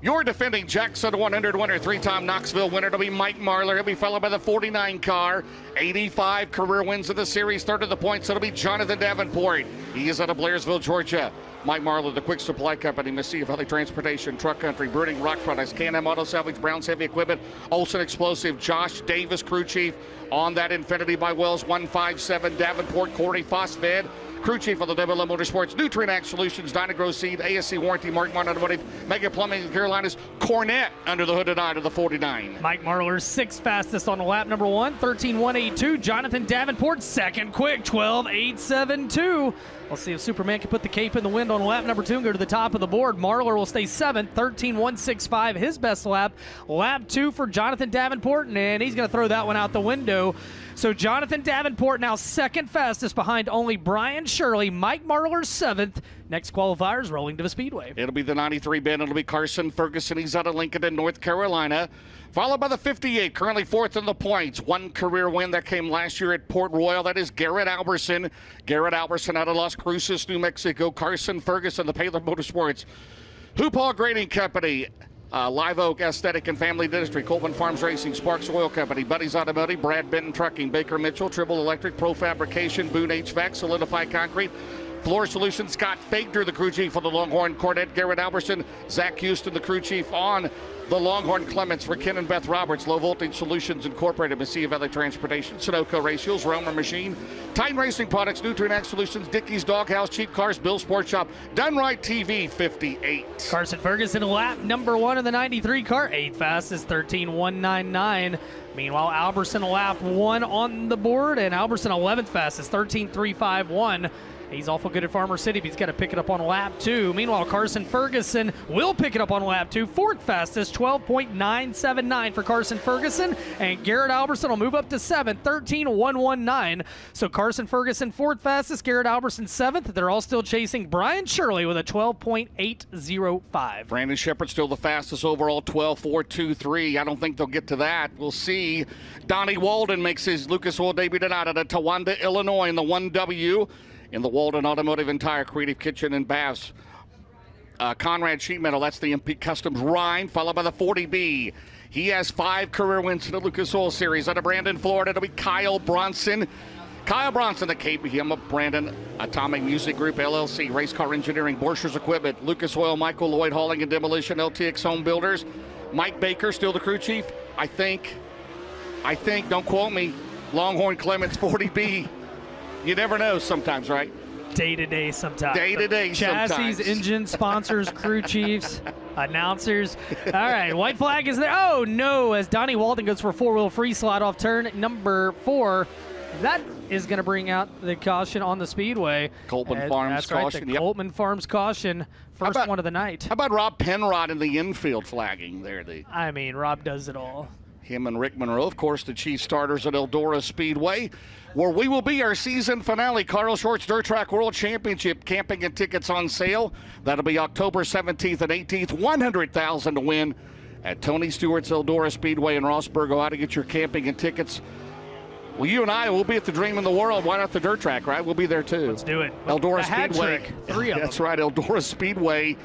Your defending Jackson 100 winner, 3-time Knoxville winner, to be Mike Marlar. He'll be followed by the 49 car. 85 career wins in the series. Third of the points, it'll be Jonathan Davenport. He is out of Blairsville, Georgia. Mike Marlar, the Quick Supply Company, Mesilla Valley Transportation, Truck Country, Bruning Rock Products, Can-Am Auto Salvage, Brown's Heavy Equipment, Olson Explosive, Josh Davis, crew chief on that Infinity by Wells 157, Davenport, Corey Fosfed. Crew chief of the WLM Motorsports, Nutrient Act Solutions, Dynagrow Seed, ASC Warranty, Mark Martin Automotive, Mega Plumbing in the Carolinas, Cornet under the hood tonight of the 49. Mike Marlar, 6th fastest on the lap number 1, 13.182. Jonathan Davenport, second quick, 12.872. We'll see if Superman can put the cape in the wind on lap number 2 and go to the top of the board. Marlar will stay 7th, 13.165, his best lap. Lap 2 for Jonathan Davenport, and he's going to throw that one out the window. So Jonathan Davenport now second fastest behind only Brian Shirley. Mike Marlar 7th, next qualifiers rolling to the speedway. It'll be the 93 Ben. It'll be Carson Ferguson. He's out of Lincoln in North Carolina. Followed by the 58, currently fourth in the points. One career win that came last year at Port Royal. That is Garrett Alberson. Garrett Alberson out of Las Cruces, New Mexico. Carson Ferguson, the Paler Motorsports Hoopall Grading Company. Live Oak Aesthetic and Family Dentistry, Coleman Farms Racing, Sparks Oil Company, Buddy's Automotive, Brad Benton Trucking, Baker Mitchell, Tribble Electric, Pro Fabrication, Boone HVAC, Solidify Concrete, Floor Solutions, Scott Fagner, the crew chief for the Longhorn Cornet, Garrett Alberson, Zach Houston, the crew chief on the Longhorn Clements for Ken and Beth Roberts, Low Voltage Solutions Incorporated, Mesilla Valley Transportation, Sunoco Racers, Romer Machine, Titan Racing Products, Nutrient Solutions, Dickey's Doghouse, Cheap Cars, Bill Sports Shop, Done Right TV 58. Carson Ferguson, lap number 1 of the 93 car, 8th fastest, 13.199. Meanwhile, Alberson, lap 1 on the board, and Alberson 11th fastest, 13.351. He's awful good at Farmer City, but he's got to pick it up on lap 2. Meanwhile, Carson Ferguson will pick it up on lap 2. 4th fastest, 12.979 for Carson Ferguson. And Garrett Alberson will move up to 7th, 13.119. So Carson Ferguson, 4th fastest, Garrett Alberson, 7th. They're all still chasing Brian Shirley with a 12.805. Brandon Shepard still the fastest overall, 12.423. I don't think they'll get to that. We'll see. Donnie Walden makes his Lucas Oil debut tonight out of Towanda, Illinois in the 1W. In the Walden Automotive and Tire, Creative Kitchen and Baths. Conrad Sheet Metal, that's the MP Customs Rhine, followed by the 40B. He has 5 career wins in the Lucas Oil Series. Out of Brandon, Florida, it'll be Kyle Bronson. Kyle Bronson, the KBM of Brandon Atomic Music Group, LLC, Race Car Engineering, Borchers Equipment, Lucas Oil, Michael Lloyd Hauling and Demolition, LTX Home Builders. Mike Baker, still the crew chief. I think, don't quote me, Longhorn Clements 40B. You never know sometimes, right? Day-to-day sometimes. Day-to-day sometimes. Chassis, engine, sponsors, crew chiefs, announcers. All right, white flag is there. Oh, no, as Donnie Walden goes for a 4-wheel free slide off turn number 4. That is going to bring out the caution on the speedway. Coltman Farms that's right, caution. The Coltman Farms caution, first one of the night. How about Rob Penrod in the infield flagging there? I mean, Rob does it all. Him and Rick Monroe, of course, the chief starters at Eldora Speedway, where we will be our season finale. Carl Short's Dirt Track World Championship camping and tickets on sale. That'll be October 17th and 18th. $100,000 to win at Tony Stewart's Eldora Speedway in Rossburg. Go out to get your camping and tickets. Well, you and I will be at the Dream in the World. Why not the Dirt Track, right? We'll be there too. Let's do it. Eldora Speedway. Trick. 3 of them. That's right, Eldora Speedway.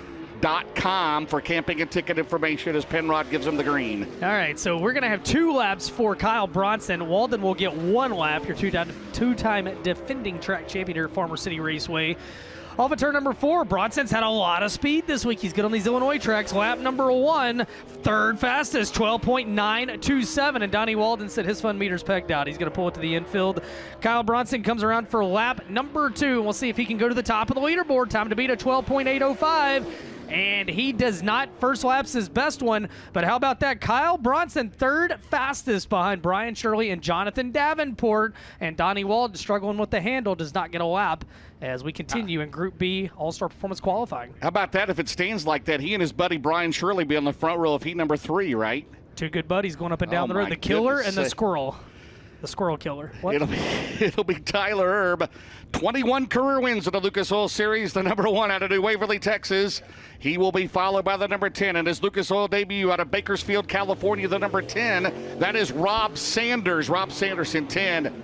.com for camping and ticket information as Penrod gives them the green. All right, so we're going to have 2 laps for Kyle Bronson. Walden will get 1 lap, your two-time defending track champion here at Farmer City Raceway. Off of turn number 4, Bronson's had a lot of speed this week. He's good on these Illinois tracks. Lap number 1, 3rd fastest, 12.927. And Donnie Walden said his fun meter's pegged out. He's going to pull it to the infield. Kyle Bronson comes around for lap number 2. We'll see if he can go to the top of the leaderboard. Time to beat a 12.805. And he does not. First lap's his best one. But how about that? Kyle Bronson, 3rd fastest behind Brian Shirley and Jonathan Davenport. And Donnie Walden struggling with the handle, does not get a lap as we continue in Group B All-Star Performance Qualifying. How about that? If it stands like that, he and his buddy Brian Shirley be on the front row of heat number 3, right? 2 good buddies going up and down the road. The killer and the squirrel. The squirrel killer. What? It'll be Tyler Erb. 21 career wins in the Lucas Oil Series. The number 1 out of New Waverly, Texas. He will be followed by the number 10 in his Lucas Oil debut out of Bakersfield, California. The number 10, that is Rob Sanders. Rob Sanders in 10.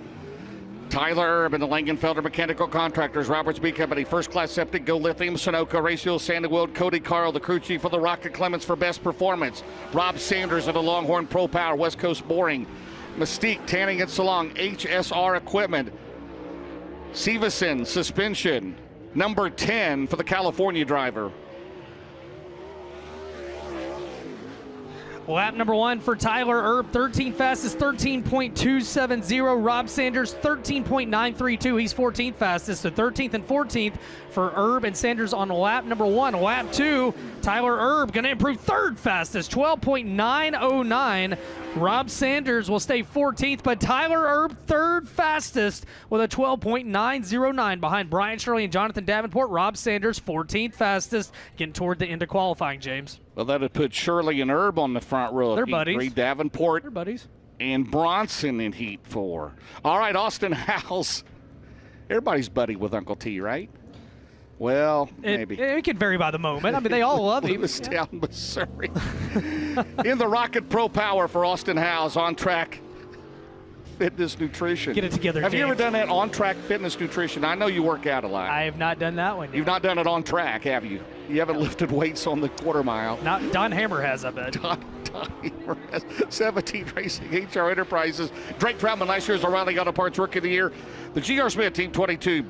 Tyler Erb and the Langenfelder Mechanical Contractors, Roberts B Company, First Class Septic, Go Lithium, Sunoco, Raceway, Sandy World, Cody Carl, the crew chief of the Rocket Clements for best performance. Rob Sanders of the Longhorn Pro Power, West Coast Boring. Mystique Tanning and Salon, HSR Equipment, Severson Suspension, number 10 for the California driver. Lap number 1 for Tyler Erb, 13th fastest, 13.270. Rob Sanders, 13.932. He's 14th fastest, so 13th and 14th for Erb and Sanders on lap number 1. Lap 2, Tyler Erb going to improve 3rd fastest, 12.909. Rob Sanders will stay 14th, but Tyler Erb 3rd fastest with a 12.909 behind Brian Shirley and Jonathan Davenport. Rob Sanders 14th fastest, getting toward the end of qualifying, James. Well, that would put Shirley and Erb on the front row. They're buddies. 3, Davenport. They're buddies. And Bronson in heat 4. All right, Austin Howes. Everybody's buddy with Uncle T, right? Well, maybe. It can vary by the moment. I mean, they all love him. Lewistown, Missouri. In the Rocket Pro Power for Austin Howes, on-track fitness nutrition. Get it together, Have you James. ever done that on-track fitness nutrition? I know you work out a lot. I have not done that one yet. You've not done it on track, have you? You haven't lifted weights on the quarter mile. Not Don Hammer has, I bet. Don Hammer has 17 Racing, HR Enterprises. Drake Troutman last year's O'Reilly Auto Parts Rookie of the Year. The G.R. Smith Team 22.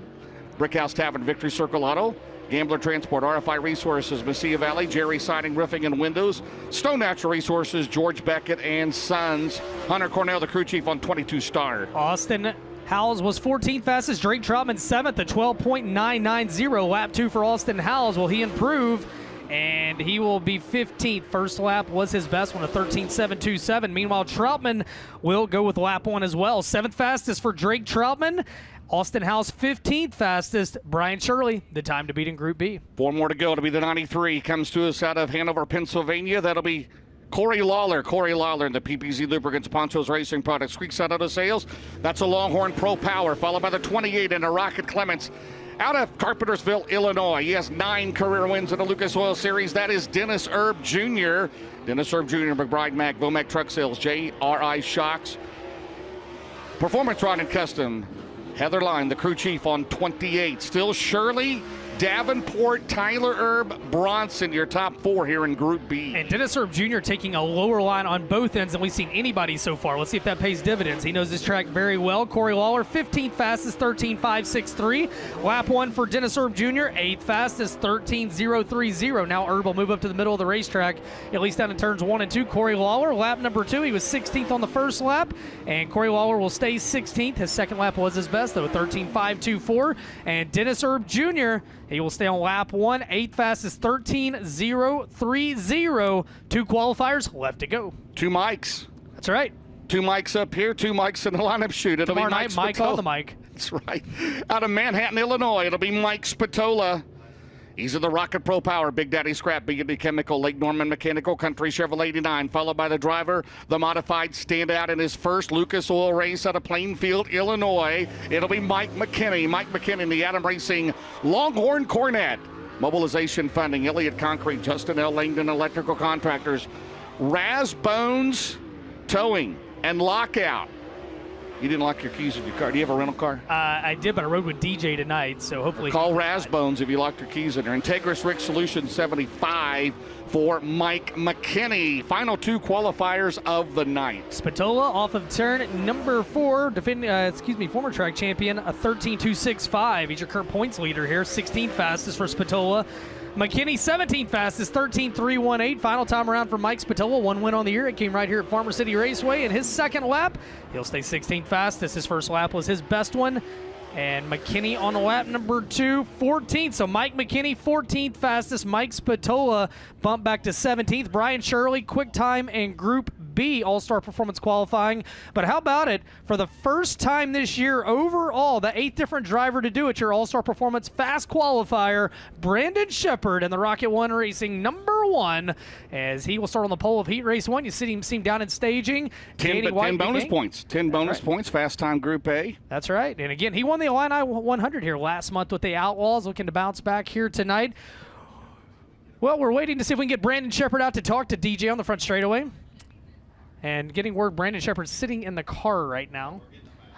Brickhouse Tavern, Victory Circle Auto, Gambler Transport, RFI Resources, Mesilla Valley, Jerry Siding, Roofing and Windows, Stone Natural Resources, George Beckett and Sons, Hunter Cornell, the crew chief on 22 Star. Austin Howes was 14th fastest. Drake Troutman 7th at 12.990. Lap 2 for Austin Howes. Will he improve? And he will be 15th. First lap was his best one, a 13.727. Meanwhile, Troutman will go with lap 1 as well. 7th fastest for Drake Troutman. Austin Howes 15th fastest. Brian Shirley, the time to beat in Group B. 4 more to go. It'll be the 93. Comes to us out of Hanover, Pennsylvania. That'll be Corey Lawler. Corey Lawler in the PPZ Lubricants, Ponchos Racing Products, Creekside Auto Sales. That's a Longhorn Pro Power, followed by the 28 in a Rocket Clements. Out of Carpentersville, Illinois. He has 9 career wins in the Lucas Oil Series. That is Dennis Erb Jr. Dennis Erb Jr., McBride Mac, Vomac Truck Sales, JRI Shocks. Performance Rod and Custom. Heather Line, the crew chief on 28. Still Shirley, Davenport, Tyler Erb, Bronson, your top 4 here in Group B. And Dennis Erb Jr. taking a lower line on both ends than we've seen anybody so far. Let's see if that pays dividends. He knows this track very well. Corey Lawler, 15th fastest, 13.563. Lap 1 for Dennis Erb Jr., 8th fastest, 13.030. Now Erb will move up to the middle of the racetrack, at least down in turns 1 and 2. Corey Lawler, lap number 2. He was 16th on the first lap, and Corey Lawler will stay 16th. His second lap was his best, though, 13.524. And Dennis Erb Jr., he will stay on lap 1, 8th fastest, 13.030. 2 qualifiers left to go. 2 mics. That's right. 2 mics up here, 2 mics in the lineup shoot. It'll Tomorrow be night, Mike on the mic. That's right. Out of Manhattan, Illinois, it'll be Mike Spatola. He's in the Rocket Pro Power, Big Daddy Scrap, B&D Chemical, Lake Norman Mechanical, Country Chevrolet 89, followed by the driver, the modified standout in his first Lucas Oil race out of Plainfield, Illinois. It'll be Mike McKinney. Mike McKinney, the Adam Racing Longhorn Cornet. Mobilization funding, Elliott Concrete, Justin L. Langdon Electrical Contractors, Raz Bones Towing and Lockout. You didn't lock your keys in your car. Do you have a rental car? I did, but I rode with DJ tonight, so hopefully. Call Razbones if you locked your keys in there. Integris Rick Solutions 75 for Mike McKinney. Final 2 qualifiers of the night. Spatola off of turn number 4, former track champion, a 13.265. He's your current points leader here, 16th fastest for Spatola. McKinney, 17th fastest, 13.318. Final time around for Mike Spatola. 1 win on the year. It came right here at Farmer City Raceway. In his second lap, he'll stay 16th fastest. His first lap was his best one. And McKinney on lap number 2, 14th. So Mike McKinney, 14th fastest. Mike Spatola bumped back to 17th. Brian Shirley, quick time and Group B All-Star Performance qualifying. But how about it? For the first time this year overall, the 8th different driver to do it, your All-Star Performance fast qualifier, Brandon Shepard and the Rocket One Racing number 1, as he will start on the pole of Heat Race 1. You see him down in staging. 10 bonus points. 10 bonus points, fast time Group A. That's right. And again, he won the Illini 100 here last month with the Outlaws, looking to bounce back here tonight. Well, we're waiting to see if we can get Brandon Shepard out to talk to DJ on the front straightaway. And getting word Brandon Shepard's sitting in the car right now.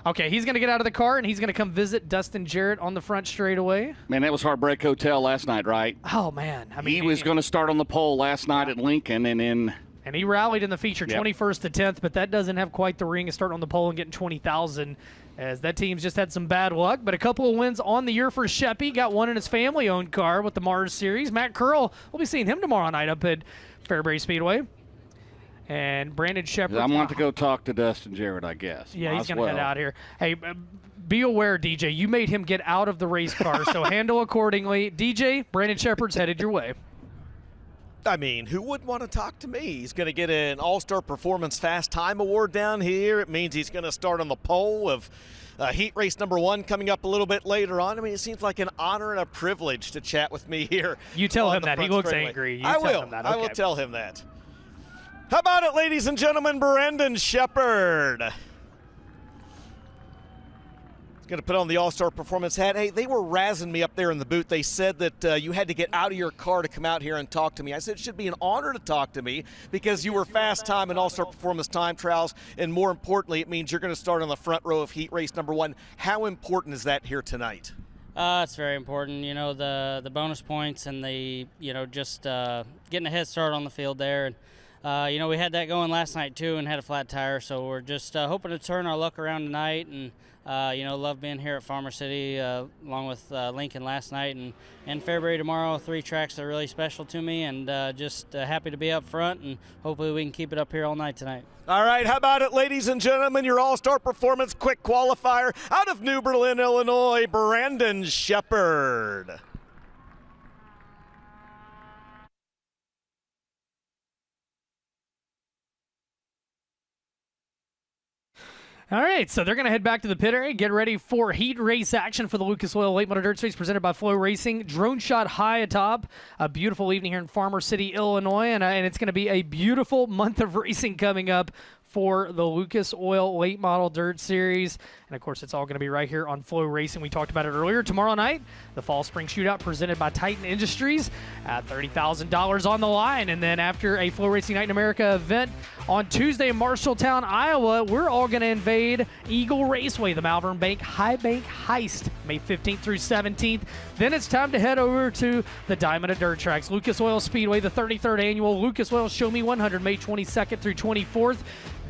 Okay, he's going to get out of the car, and he's going to come visit Dustin Jarrett on the front straightaway. Man, that was Heartbreak Hotel last night, right? Oh, man. I mean, he was going to start on the pole last night at Lincoln, and then... And he rallied in the feature, 21st to 10th, but that doesn't have quite the ring of starting on the pole and getting 20,000, as that team's just had some bad luck. But a couple of wins on the year for Sheppy. Got one in his family-owned car with the Mars Series. Matt Curl, we'll be seeing him tomorrow night up at Fairbury Speedway. And Brandon Shepard. I want to go talk to Dustin Jarrett, I guess. Yeah, he's going to head out here. Hey, be aware, DJ, you made him get out of the race car, so handle accordingly. DJ, Brandon Shepard's headed your way. I mean, who wouldn't want to talk to me? He's going to get an All-Star Performance Fast Time Award down here. It means he's going to start on the pole of Heat Race number 1 coming up a little bit later on. I mean, it seems like an honor and a privilege to chat with me here. You tell him that. He looks angry. I will. Okay. I will tell him that. How about it, ladies and gentlemen, Brandon Shepard. Going to put on the All-Star Performance hat. Hey, they were razzing me up there in the booth. They said that you had to get out of your car to come out here and talk to me. I said it should be an honor to talk to me because you were fast time in All-Star Performance time trials, and more importantly, it means you're going to start on the front row of heat race number 1. How important is that here tonight? It's very important. You know, the bonus points and the, just getting a head start on the field there. And, we had that going last night too and had a flat tire, so we're just hoping to turn our luck around tonight and, love being here at Farmer City along with Lincoln last night and Fairbury tomorrow. 3 tracks that are really special to me, and just happy to be up front, and hopefully we can keep it up here all night tonight. All right, how about it, ladies and gentlemen, your All-Star Performance quick qualifier out of New Berlin, Illinois, Brandon Shepard. All right, so they're going to head back to the pit area, get ready for heat race action for the Lucas Oil Late Model Dirt Series presented by FloRacing. Drone shot high atop. A beautiful evening here in Farmer City, Illinois, and it's going to be a beautiful month of racing coming up for the Lucas Oil Late Model Dirt Series. And, of course, it's all going to be right here on FloRacing. We talked about it earlier. Tomorrow night, the Fall Spring Shootout presented by Titan Industries at $30,000 on the line. And then after a FloRacing Night in America event on Tuesday in Marshalltown, Iowa, we're all going to invade Eagle Raceway, the Malvern Bank High Bank Heist, May 15th through 17th. Then it's time to head over to the Diamond of Dirt Tracks, Lucas Oil Speedway, the 33rd annual Lucas Oil Show Me 100, May 22nd through 24th.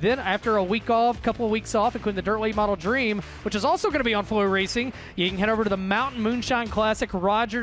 Then after a week off, couple of weeks off, including the Dirt Late Model Dream, which is also going to be on FloRacing, you can head over to the Mountain Moonshine Classic, Rogers